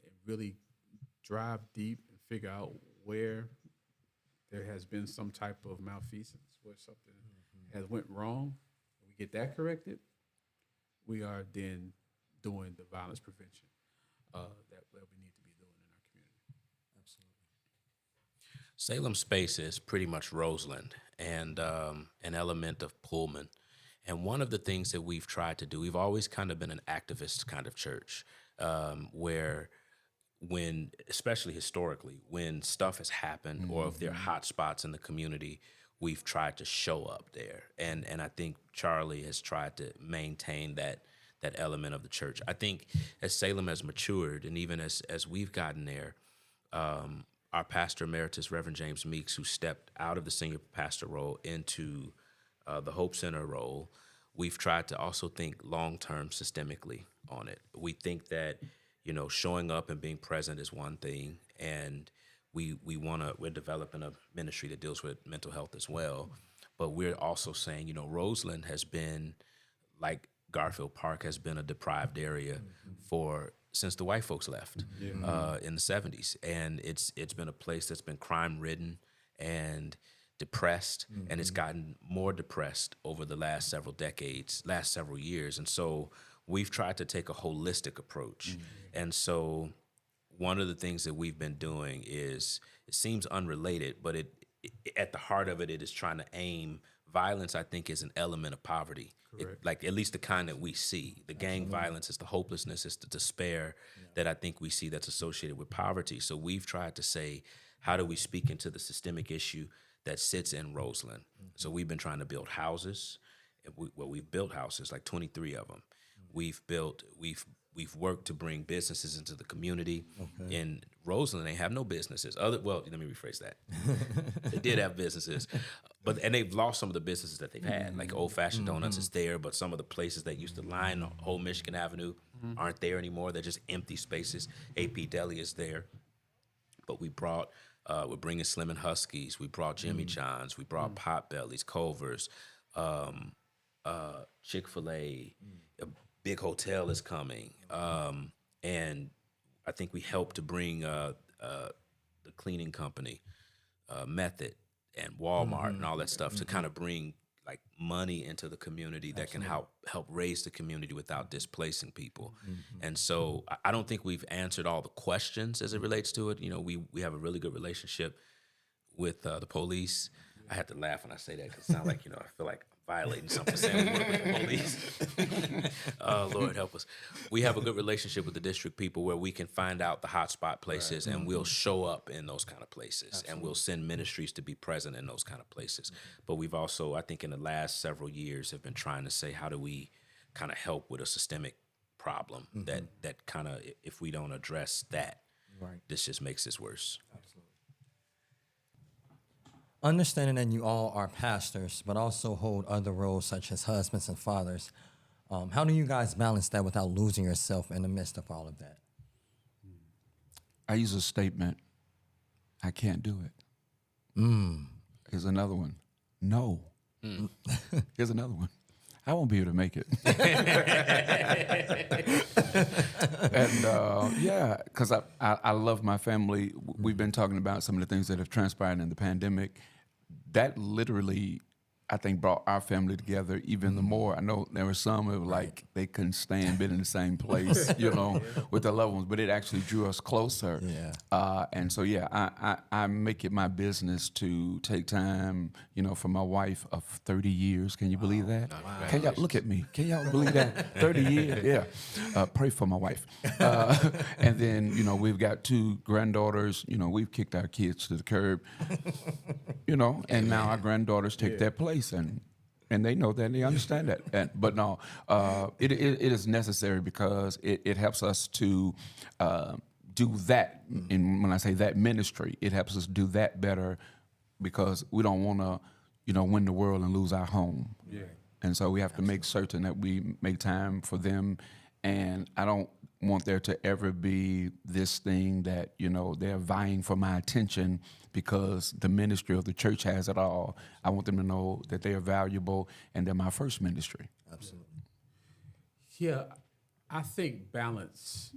Speaker 4: and really drive deep and figure out where there has been some type of malfeasance, where something has went wrong, and we get that corrected, we are then doing the violence prevention that we need to be doing in our community.
Speaker 1: Absolutely.
Speaker 3: Salem Space is pretty much Roseland and an element of Pullman. And one of the things that we've tried to do, we've always kind of been an activist kind of church where when, especially historically, when stuff has happened or if there are hot spots in the community, we've tried to show up there. And I think Charlie has tried to maintain that element of the church. I think as Salem has matured and even as we've gotten there, our pastor emeritus, Reverend James Meeks, who stepped out of the senior pastor role into the Hope Center role, we've tried to also think long-term systemically on it. We think that showing up and being present is one thing, and we're developing a ministry that deals with mental health as well. But we're also saying, Roseland has been, like Garfield Park, has been a deprived area since the white folks left in the 70s, and it's been a place that's been crime-ridden and depressed, and it's gotten more depressed over the last several years, and so we've tried to take a holistic approach. And so one of the things that we've been doing is, it seems unrelated, but it at the heart of it is trying to aim violence, I think, is an element of poverty. Like at least the kind that we see. The gang violence is the hopelessness, it's the despair that I think we see that's associated with poverty. So we've tried to say, how do we speak into the systemic issue that sits in Roseland? So we've been trying to build houses. We've built houses, like 23 of them. We've worked to bring businesses into the community. In Roseland, they have no businesses. Well, let me rephrase that. They did have businesses, and they've lost some of the businesses that they've had. Like Old Fashioned Donuts is there, but some of the places that used to line the whole Michigan Avenue aren't there anymore. They're just empty spaces. AP Deli is there, but we're bringing Slim and Huskies. We brought Jimmy John's. We brought Potbellies, Culver's, Chick-fil-A. A big hotel is coming, and I think we helped to bring the cleaning company, Method, and Walmart, and all that stuff to kind of bring like money into the community that can help raise the community without displacing people. And so I don't think we've answered all the questions as it relates to it. You know, we have a really good relationship with the police. I have to laugh when I say that because it sounds like, I feel like violating something saying we work with the police. Lord help us. We have a good relationship with the district people where we can find out the hotspot places and we'll show up in those kind of places and we'll send ministries to be present in those kind of places. But we've also, I think in the last several years, have been trying to say, how do we kind of help with a systemic problem that kind of, if we don't address that, this just makes this worse.
Speaker 1: Understanding that you all are pastors, but also hold other roles such as husbands and fathers, how do you guys balance that without losing yourself in the midst of all of that?
Speaker 2: I use a statement, I can't do it. Here's another one, no. Here's another one, I won't be able to make it. And yeah, because I love my family. We've been talking about some of the things that have transpired in the pandemic. That literally, I think, brought our family together even the more. I know there were some who were like, they couldn't stand being in the same place, with their loved ones, but it actually drew us closer. And so, yeah, I make it my business to take time, for my wife of 30 years. Can you believe that? Can y'all look at me? Can y'all believe that? 30 years? Yeah. Pray for my wife. And then, we've got 2 granddaughters. We've kicked our kids to the curb, and now our granddaughters take their place. And they know that, and they understand that. But no, it is necessary because it helps us to do that. And when I say that ministry, it helps us do that better because we don't want to, win the world and lose our home. And so we have to make certain that we make time for them. And I don't want there to ever be this thing that, they're vying for my attention because the ministry of the church has it all. I want them to know that they are valuable and they're my first ministry.
Speaker 1: Absolutely.
Speaker 4: Yeah, I think balance,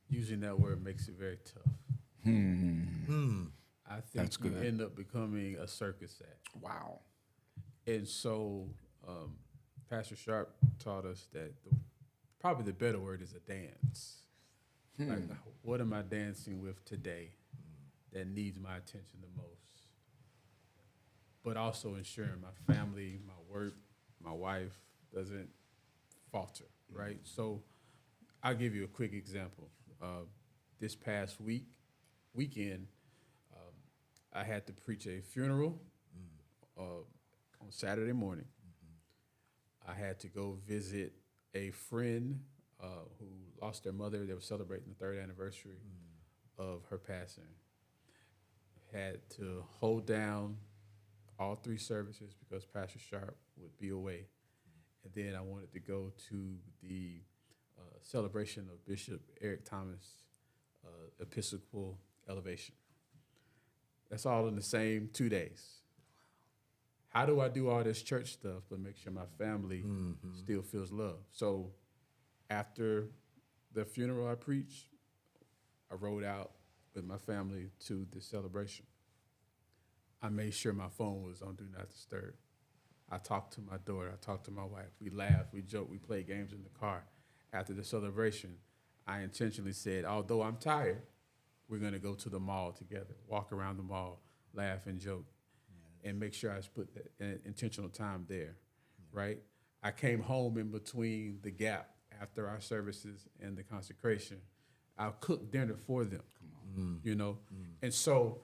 Speaker 4: using that word, makes it very tough. I think
Speaker 2: That's good.
Speaker 4: you end up becoming a circus act.
Speaker 2: Wow.
Speaker 4: And so Pastor Sharp taught us that probably the better word is a dance. Like, what am I dancing with today that needs my attention the most? But also ensuring my family, my work, my wife doesn't falter, right? So I'll give you a quick example. This past weekend, I had to preach a funeral on Saturday morning. I had to go visit a friend who lost their mother. They were celebrating the 3rd anniversary of her passing. Had to hold down all 3 services because Pastor Sharp would be away. And then I wanted to go to the celebration of Bishop Eric Thomas' Episcopal elevation. That's all in the same 2 days. How do I do all this church stuff but make sure my family still feels love? So after the funeral I preached, I rode out with my family to the celebration. I made sure my phone was on Do Not Disturb. I talked to my daughter. I talked to my wife. We laughed. We joked. We played games in the car. After the celebration, I intentionally said, although I'm tired, we're going to go to the mall together, walk around the mall, laugh and joke. and make sure I put that intentional time there, right? I came home in between the gap after our services and the consecration. I'll cook dinner for them, you know? And so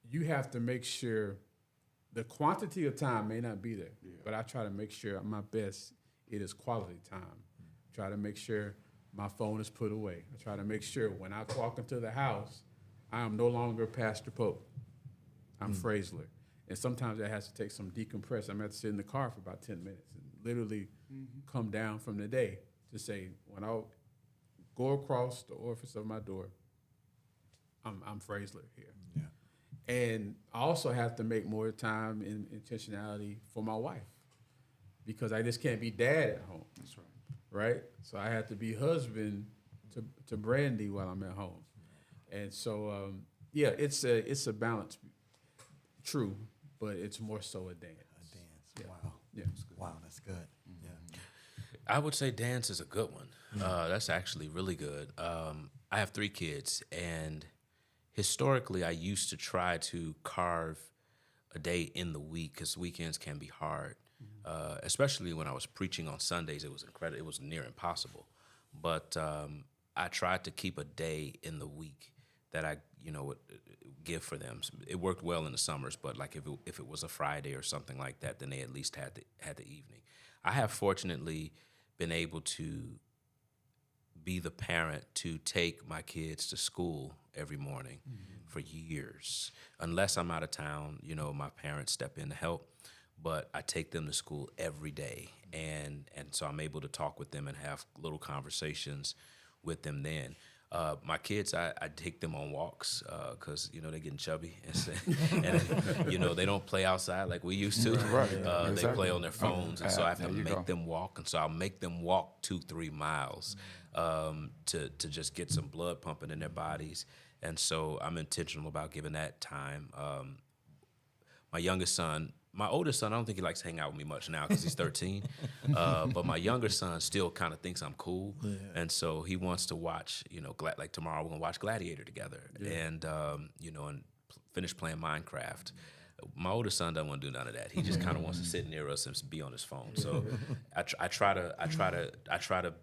Speaker 4: you have to make sure the quantity of time may not be there, but I try to make sure at my best it is quality time. Try to make sure my phone is put away. I try to make sure when I walk into the house, I am no longer Pastor Pope. I'm Frazlier. And sometimes that has to take some decompress. I'm going to have to sit in the car for about 10 minutes and literally come down from the day to say, when I go across the orifice of my door, I'm Frazlier here. Yeah. And I also have to make more time in intentionality for my wife because I just can't be dad at home.
Speaker 2: That's right.
Speaker 4: Right? So I have to be husband to Brandy while I'm at home. And so, yeah, it's a balance. True, but it's more so a dance.
Speaker 1: A dance.
Speaker 4: Yeah.
Speaker 1: Wow.
Speaker 4: Yeah.
Speaker 1: Wow, that's good. Yeah.
Speaker 3: I would say dance is a good one. That's actually really good. I have 3 kids, and historically, I used to try to carve a day in the week because weekends can be hard, especially when I was preaching on Sundays. It was incredible. It was near impossible, but I tried to keep a day in the week that I, would give for them. It worked well in the summers, but like if it was a Friday or something like that, then they at least had the evening. I have fortunately been able to be the parent to take my kids to school every morning for years. Unless I'm out of town, my parents step in to help, but I take them to school every day. And so I'm able to talk with them and have little conversations with them then. My kids, I take them on walks because, they're getting chubby. And they don't play outside like we used to.
Speaker 2: Right.
Speaker 3: They play on their phones. And so I have to
Speaker 2: There you
Speaker 3: make
Speaker 2: go.
Speaker 3: them walk. And so I'll make them walk 2-3 miles to just get some blood pumping in their bodies. And so I'm intentional about giving that time. My youngest son, my oldest son, I don't think he likes to hang out with me much now because he's 13. But my younger son still kind of thinks I'm cool. Yeah. And so he wants to watch, like tomorrow we're going to watch Gladiator together and finish playing Minecraft. My oldest son doesn't want to do none of that. He just kind of wants to sit near us and be on his phone. So I try to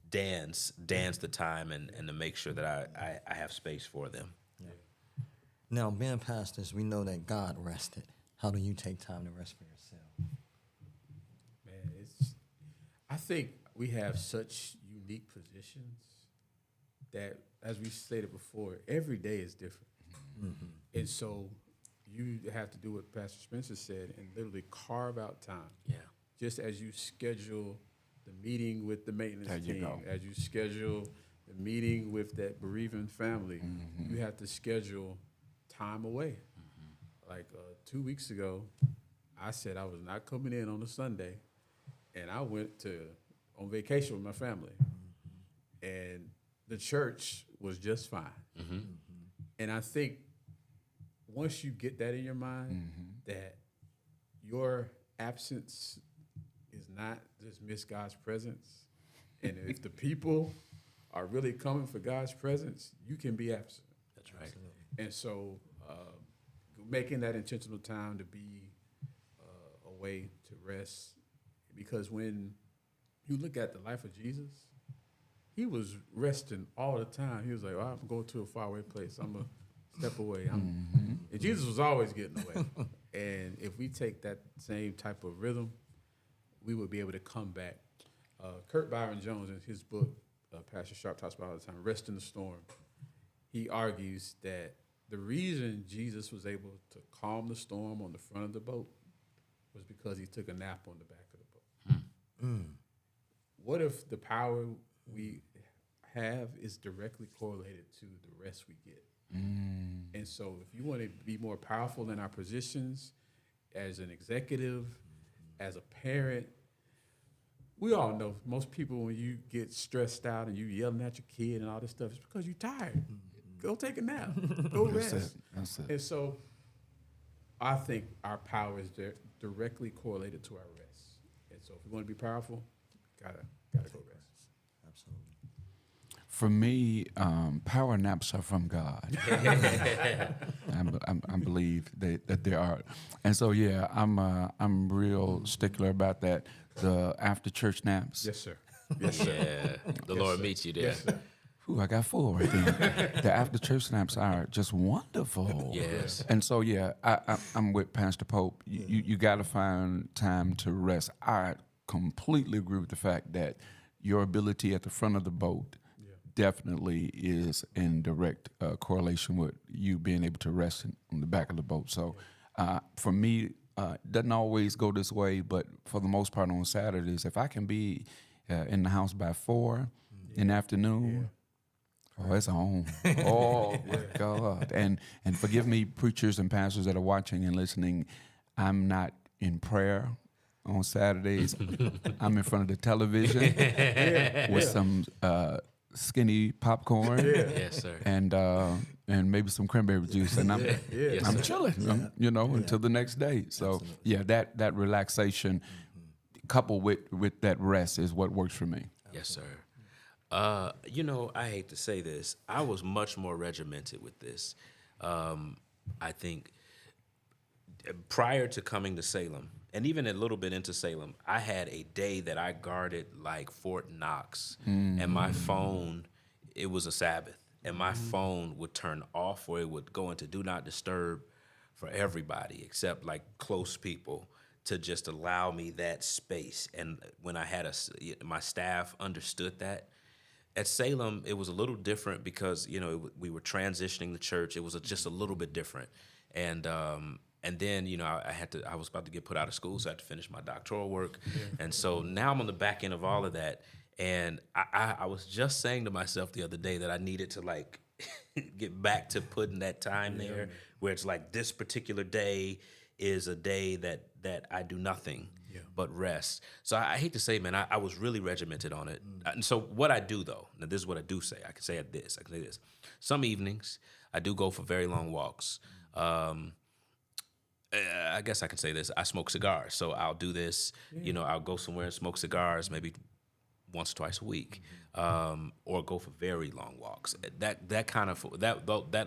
Speaker 3: dance the time and to make sure that I have space for them.
Speaker 1: Yeah. Now, being pastors, we know that God rested. How do you take time to rest for yourself?
Speaker 4: Man, I think we have such unique positions that, as we stated before, every day is different. Mm-hmm. And so you have to do what Pastor Spencer said and literally carve out time.
Speaker 3: Yeah.
Speaker 4: Just as you schedule the meeting with the maintenance team, as you schedule the meeting with that bereaving family, you have to schedule time away. Like 2 weeks ago, I said I was not coming in on a Sunday, and I went on vacation with my family. And the church was just fine. And I think once you get that in your mind, that your absence is not just miss God's presence, and if the people are really coming for God's presence, you can be absent.
Speaker 3: That's right.
Speaker 1: Absolutely.
Speaker 4: And so making that intentional time to be a way to rest, because when you look at the life of Jesus, he was resting all the time. He was like, I'm going to a faraway place. I'm going to step away. And Jesus was always getting away. And if we take that same type of rhythm, we would be able to come back. Kurt Byron Jones, in his book, Pastor Sharp talks about all the time, Rest in the Storm, he argues that the reason Jesus was able to calm the storm on the front of the boat was because he took a nap on the back of the boat. What if the power we have is directly correlated to the rest we get? And so if you want to be more powerful in our positions as an executive, as a parent, we all know most people, when you get stressed out and you yelling at your kid and all this stuff, it's because you're tired. Go take a nap. Go rest.
Speaker 2: That's it.
Speaker 4: And so I think our power is directly correlated to our rest. And so if we want to be powerful, gotta go rest.
Speaker 1: Absolutely.
Speaker 2: For me, power naps are from God. I believe that there are, and so yeah, I'm real stickler about that. The after church naps.
Speaker 4: Yes, sir. Yes, sir.
Speaker 3: Yeah, the Lord meets you there.
Speaker 4: Yes, sir.
Speaker 2: Ooh, I got full right there. The after church naps are just wonderful.
Speaker 3: Yes.
Speaker 2: And so yeah, I'm with Pastor Pope. You got to find time to rest. I completely agree with the fact that your ability at the front of the boat definitely is in direct correlation with you being able to rest on the back of the boat. So for me, it doesn't always go this way, but for the most part on Saturdays, if I can be in the house by 4 in the afternoon, oh, it's on. Oh my God. And forgive me, preachers and pastors that are watching and listening, I'm not in prayer on Saturdays. I'm in front of the television with some skinny popcorn,
Speaker 3: Yes, sir.
Speaker 2: and maybe some cranberry juice, and I'm
Speaker 3: Yes,
Speaker 2: I'm
Speaker 3: sir.
Speaker 2: chilling, until the next day. So yeah, that relaxation coupled with that rest is what works for me.
Speaker 3: Yes, sir. I hate to say this. I was much more regimented with this. I think prior to coming to Salem, and even a little bit into Salem, I had a day that I guarded like Fort Knox, and my phone, it was a Sabbath, and my phone would turn off or it would go into do not disturb for everybody except like close people, to just allow me that space. And when I had my staff understood that. At Salem, it was a little different because we were transitioning the church. It was just a little bit different, and then I was about to get put out of school, so I had to finish my doctoral work, and so now I'm on the back end of all of that. And I was just saying to myself the other day that I needed to like get back to putting that time there, where it's like this particular day is a day that I do nothing but rest. So I hate to say, man, I was really regimented on it. And so what I do, though, now this is what I do say. I can say this. Some evenings, I do go for very long walks. I guess I can say this. I smoke cigars. So I'll do this. I'll go somewhere and smoke cigars maybe once or twice a week, or go for very long walks.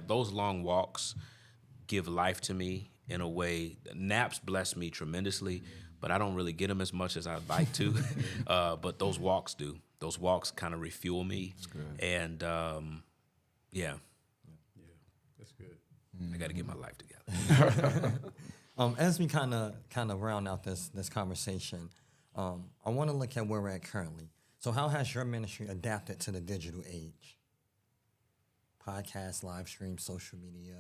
Speaker 3: Those long walks give life to me in a way. Naps bless me tremendously, but I don't really get them as much as I'd like to. But those walks do. Those walks kind of refuel me. And yeah,
Speaker 4: That's good.
Speaker 3: I got to get my life together.
Speaker 1: As we kind of round out this conversation, I want to look at where we're at currently. So how has your ministry adapted to the digital age? Podcasts, live streams, social media,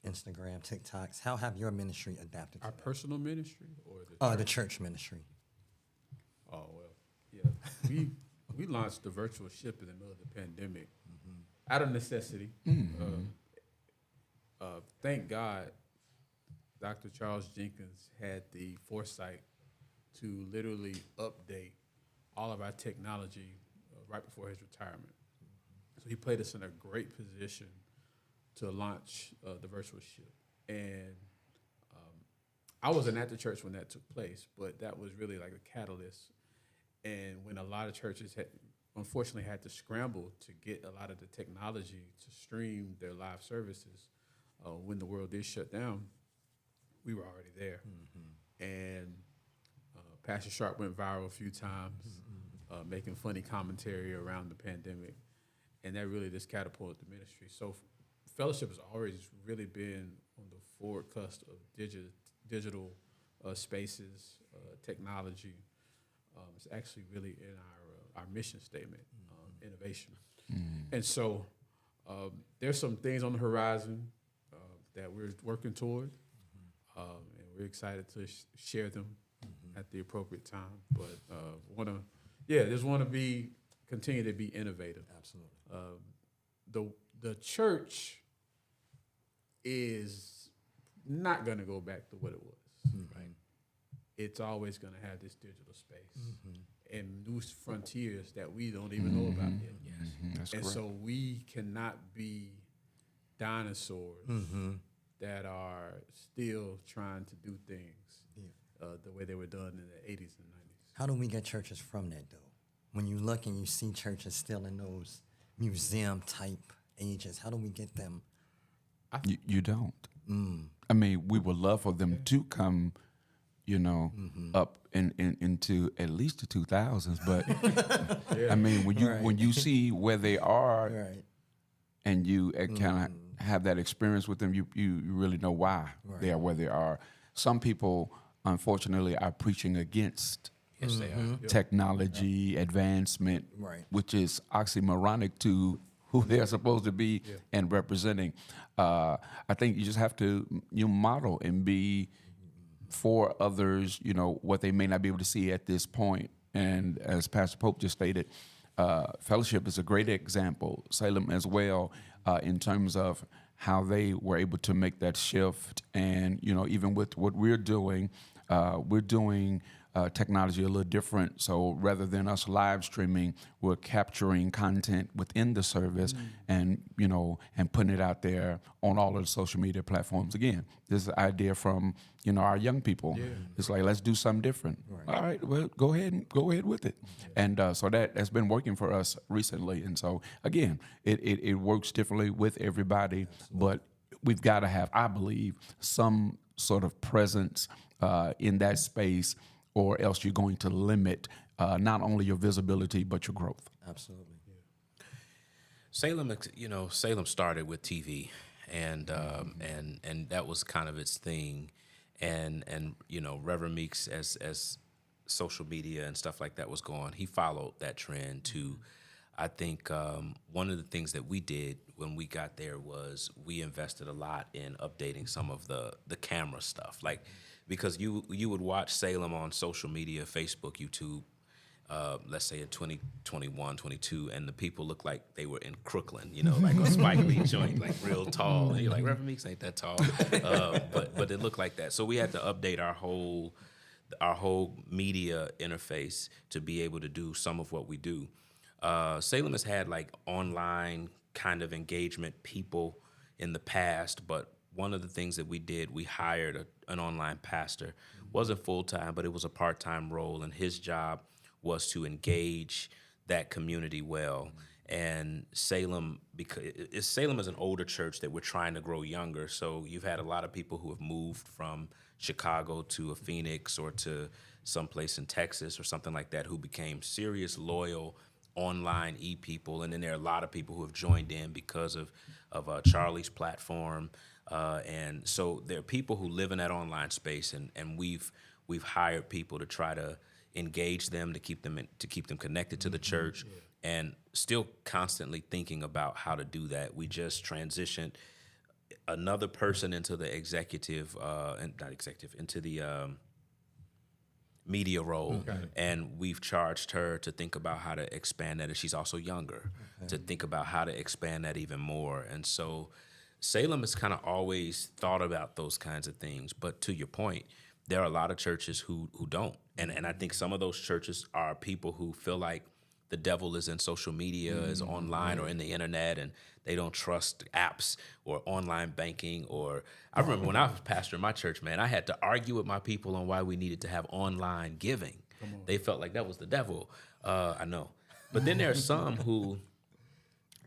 Speaker 1: Instagram, TikToks. How have your ministry adapted to
Speaker 4: Our
Speaker 1: that?
Speaker 4: personal ministry or
Speaker 1: The church ministry.
Speaker 4: Oh, well, yeah. We launched the virtual ship in the middle of the pandemic out of necessity. Thank God Dr. Charles Jenkins had the foresight to literally update all of our technology right before his retirement. So he played us in a great position to launch the virtual ship. And I wasn't at the church when that took place, but that was really like a catalyst. And when a lot of churches unfortunately had to scramble to get a lot of the technology to stream their live services when the world did shut down, we were already there. And Pastor Sharp went viral a few times, making funny commentary around the pandemic. And that really just catapulted the ministry. So fellowship has always really been on the forward cusp of digital spaces, technology. It's actually really in our mission statement, innovation. And so there's some things on the horizon that we're working toward, and we're excited to share them at the appropriate time. But just want to continue to be innovative.
Speaker 1: Absolutely.
Speaker 4: The church is not going to go back to what it was. Right? It's always going to have this digital space and new frontiers that we don't even know about yet.
Speaker 2: That's
Speaker 4: And
Speaker 2: correct.
Speaker 4: so we cannot be dinosaurs that are still trying to do things the way they were done in the 80s and 90s.
Speaker 1: How do we get churches from that, though? When you look and you see churches still in those museum type agents? How do we get them?
Speaker 2: You don't. I mean, we would love for them to come, up into at least the 2000s. But I mean, when you see where they are,
Speaker 1: Right.
Speaker 2: and you kind of have that experience with them, you really know why they are where they are. Some people, unfortunately, are preaching against
Speaker 3: Yes, they are.
Speaker 2: technology advancement,
Speaker 1: Right.
Speaker 2: which is oxymoronic to who they're supposed to be and representing. I think you just have to model and be for others, what they may not be able to see at this point. And as Pastor Pope just stated, Fellowship is a great example. Salem as well, in terms of how they were able to make that shift. And, even with what we're doing technology a little different. So rather than us live streaming, we're capturing content within the service and putting it out there on all of the social media platforms. Again, this is an idea from, our young people. Yeah. It's like, let's do something different. Right. All right, well, go ahead with it. Yeah. And so that's been working for us recently. And so again, it works differently with everybody, but we've got to have, I believe, some sort of presence in that space, or else you're going to limit not only your visibility but your growth.
Speaker 1: Absolutely. Yeah.
Speaker 3: Salem started with TV, and that was kind of its thing, and Reverend Meeks, as social media and stuff like that was going, he followed that trend too. I think one of the things that we did when we got there was we invested a lot in updating some of the camera stuff, like. Because you would watch Salem on social media, Facebook, YouTube, let's say in 2021, 22, and the people look like they were in Crooklyn, like a Spike Lee joint, like real tall. And you're like, Reverend Meeks ain't that tall. But it looked like that. So we had to update our whole media interface to be able to do some of what we do. Salem has had like online kind of engagement people in the past, but one of the things that we did, we hired an online pastor. Wasn't full-time, but it was a part-time role, and his job was to engage that community well. And Salem, Salem is an older church that we're trying to grow younger, so you've had a lot of people who have moved from Chicago to a Phoenix or to someplace in Texas or something like that who became serious, loyal online e-people. And then there are a lot of people who have joined in because of Charlie's platform. And so there are people who live in that online space, and we've hired people to try to engage them, to keep them connected to the church, and still constantly thinking about how to do that. We just transitioned another person into the into the media role, and we've charged her to think about how to expand that. And she's also younger, to think about how to expand that even more. And so Salem has kind of always thought about those kinds of things, but to your point, there are a lot of churches who don't, and I think some of those churches are people who feel like the devil is in social media, is online or in the internet, and they don't trust apps or online banking. Or I remember when I was pastor in my church, man, I had to argue with my people on why we needed to have online giving. They felt like that was the devil. I know, but then there are some who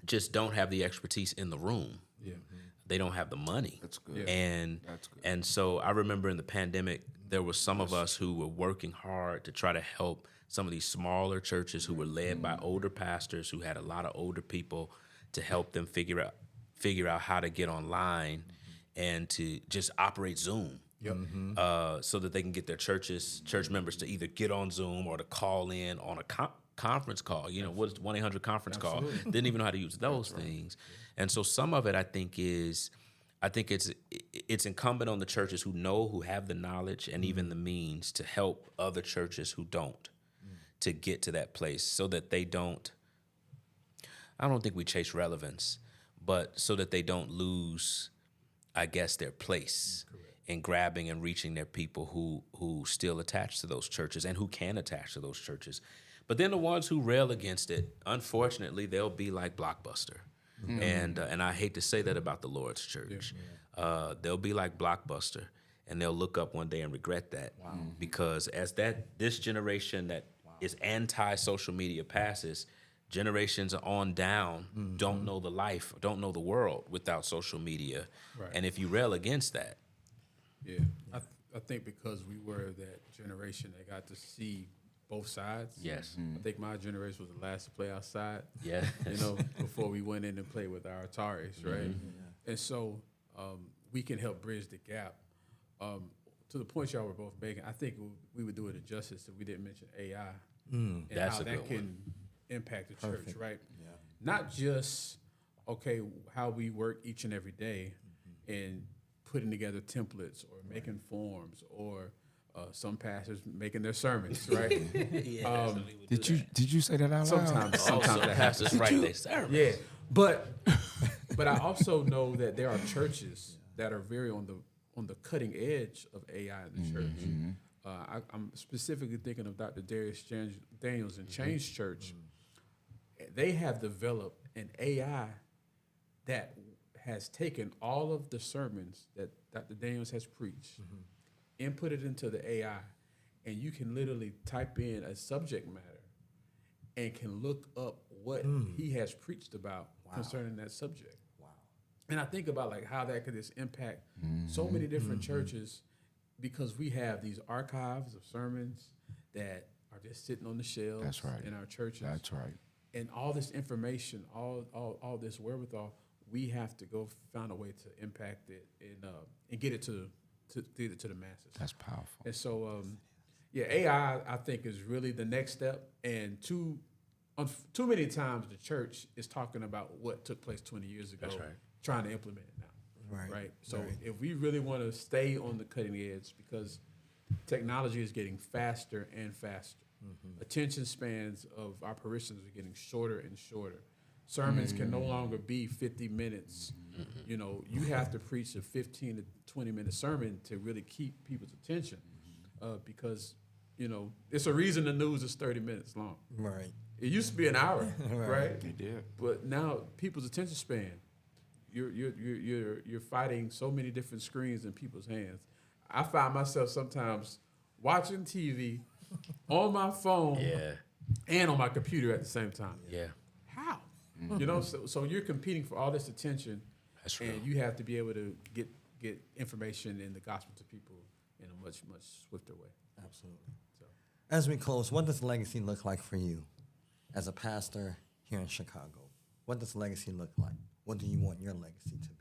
Speaker 3: just don't have the expertise in the room. Yeah. They don't have the money. That's good. And so I remember in the pandemic, there were some of us who were working hard to try to help some of these smaller churches who were led by older pastors who had a lot of older people, to help them figure out how to get online and to just operate Zoom. Yep. So that they can get their church members to either get on Zoom or to call in on a conference call. What is 1-800 conference call? Didn't even know how to use those things. And so some of it, I think it's incumbent on the churches who have the knowledge and even the means to help other churches who don't, to get to that place, so that they don't, I don't think we chase relevance, but so that they don't lose, I guess, their place in grabbing and reaching their people who still attach to those churches and who can attach to those churches. But then the ones who rail against it, unfortunately, they'll be like Blockbuster. And I hate to say that about the Lord's church. They'll be like Blockbuster, and they'll look up one day and regret that. Because as this generation that is anti-social media passes, generations on down don't know the life, don't know the world without social media.
Speaker 4: Right.
Speaker 3: And if you rail against that,
Speaker 4: Yeah, I think because we were that generation that got to see both sides.
Speaker 3: yes,
Speaker 4: I think my generation was the last to play outside.
Speaker 3: yeah,
Speaker 4: Before we went in and played with our Ataris, right? And so we can help bridge the gap. To the point y'all were both making, I think we would do it a justice if we didn't mention AI and
Speaker 3: That's
Speaker 4: how
Speaker 3: a
Speaker 4: that
Speaker 3: good
Speaker 4: can impact the church, right?
Speaker 1: Yeah.
Speaker 4: Not just how we work each and every day and putting together templates or making forms or some pastors making their sermons, right?
Speaker 2: Did you say that out loud?
Speaker 4: Sometimes
Speaker 3: also
Speaker 4: that happens.
Speaker 3: pastors write their sermons.
Speaker 4: Yeah, but I also know that there are churches that are very on the cutting edge of AI in the church. I'm specifically thinking of Dr. Daniels in Change Church. They have developed an AI that has taken all of the sermons that Dr. Daniels has preached, input it into the AI, and you can literally type in a subject matter and can look up what he has preached about concerning that subject.
Speaker 1: Wow.
Speaker 4: And I think about like how that could just impact so many different churches because we have these archives of sermons that are just sitting on the shelves
Speaker 2: That's right.
Speaker 4: in our churches.
Speaker 2: That's right.
Speaker 4: And all this information, all this wherewithal, we have to go find a way to impact it and get it to the masses.
Speaker 2: That's powerful.
Speaker 4: And so, AI I think is really the next step. And too many times the church is talking about what took place 20 years ago,
Speaker 3: That's right.
Speaker 4: trying to implement it now.
Speaker 1: Right.
Speaker 4: So if we really want to stay on the cutting edge, because technology is getting faster and faster, attention spans of our parishioners are getting shorter and shorter. Sermons can no longer be 50 minutes. You know, you have to preach a 15 to 20-minute sermon to really keep people's attention because, you know, it's a reason the news is 30 minutes long.
Speaker 1: Right.
Speaker 4: It used to be an hour, right?
Speaker 2: It did.
Speaker 4: But now people's attention span, you're fighting so many different screens in people's hands. I find myself sometimes watching TV on my phone and on my computer at the same time.
Speaker 3: Yeah,
Speaker 4: How? You know, so you're competing for all this attention,
Speaker 3: that's true.
Speaker 4: and you have to be able to get information and the gospel to people in a much swifter way.
Speaker 1: Absolutely.
Speaker 4: So.
Speaker 1: As we close, what does legacy look like for you as a pastor here in Chicago? What does legacy look like? What do you want your legacy to be?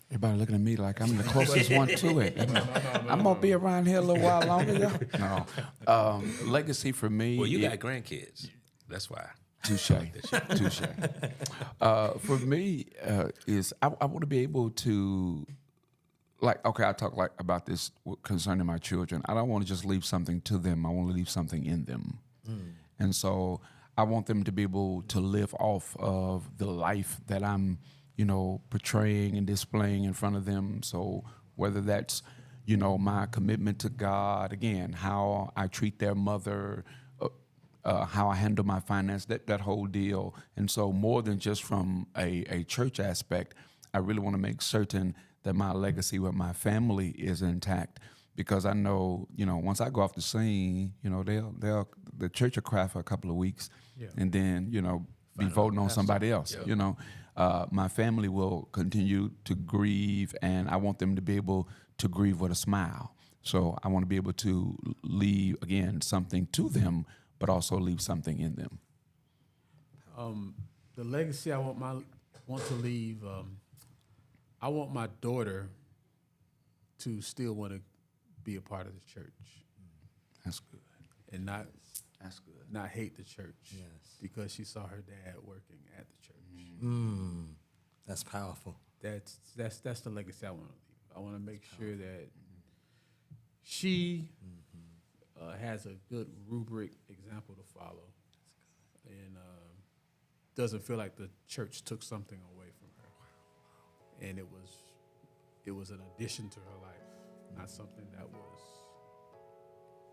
Speaker 2: Everybody looking at me like I'm the closest one to it. I'm gonna be around here a little while longer. No, legacy for me.
Speaker 3: Well, you got grandkids. That's why.
Speaker 2: Touche. For me, is I want to be able to, like, okay, I talk like about this concerning my children. I don't want to just leave something to them. I want to leave something in them, and so I want them to be able to live off of the life that I'm, portraying and displaying in front of them. So whether that's, my commitment to God, again, how I treat their mother, how I handle my finance, that whole deal. And so more than just from a church aspect, I really want to make certain that my legacy with my family is intact, because I know, once I go off the scene, the church will cry for a couple of weeks, and then, be voting on somebody else, My family will continue to grieve, and I want them to be able to grieve with a smile. So I want to be able to leave, again, something to them, but also leave something in them.
Speaker 4: The legacy I want to leave, I want my daughter to still want to be a part of the church.
Speaker 2: That's good.
Speaker 4: And not
Speaker 2: That's good.
Speaker 4: not hate the church.
Speaker 1: Yes.
Speaker 4: Because she saw her dad working at the church.
Speaker 1: That's powerful.
Speaker 4: That's the legacy I want to leave. I want to make sure that she has a good rubric example to follow, and doesn't feel like the church took something away from her. And it was an addition to her life, not something that was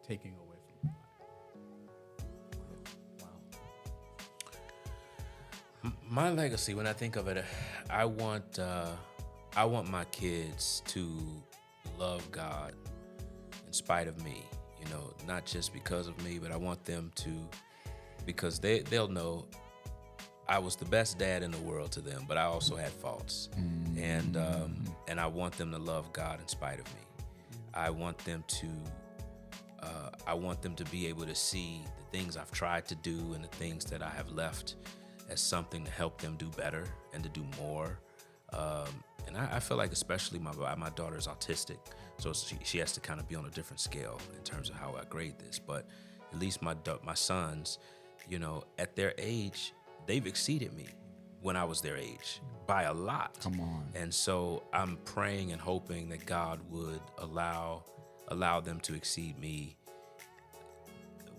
Speaker 4: taking away from her life.
Speaker 1: Wow.
Speaker 3: My legacy, when I think of it, I want my kids to love God in spite of me, you know, not just because of me, but I want them to, because they'll know I was the best dad in the world to them, but I also had faults, and I want them to love God in spite of me. I want them to be able to see the things I've tried to do and the things that I have left as something to help them do better and to do more. And I feel like, especially my daughter's autistic, so she has to kind of be on a different scale in terms of how I grade this. But at least my sons, you know, at their age, they've exceeded me when I was their age by a lot.
Speaker 2: Come on.
Speaker 3: And so I'm praying and hoping that God would allow them to exceed me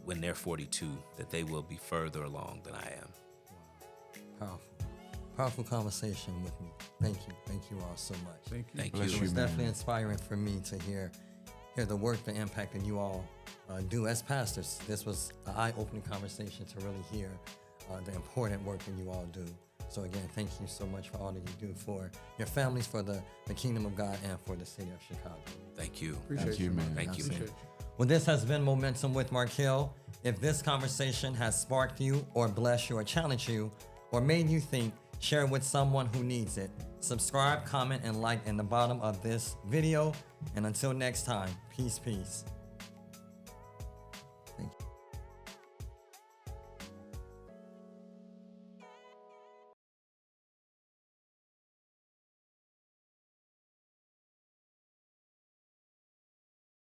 Speaker 3: when they're 42, that they will be further along than I am.
Speaker 1: Powerful conversation with me. Thank you all so much.
Speaker 4: Thank you.
Speaker 3: Thank
Speaker 2: Bless
Speaker 3: you.
Speaker 1: It was
Speaker 2: man.
Speaker 1: definitely inspiring for me to hear the work, the impact that you all do as pastors. This was an eye-opening conversation to really hear the important work that you all do. So again, thank you so much for all that you do for your families, for the kingdom of God, and for the city of Chicago.
Speaker 3: Thank you.
Speaker 4: Appreciate
Speaker 2: you, man.
Speaker 3: Thank you, man.
Speaker 4: Appreciate you.
Speaker 1: Well, this has been Momentum with Markayle. If this conversation has sparked you or blessed you or challenged you or made you think, share it with someone who needs it. Subscribe, comment, and like in the bottom of this video. And until next time, peace, peace.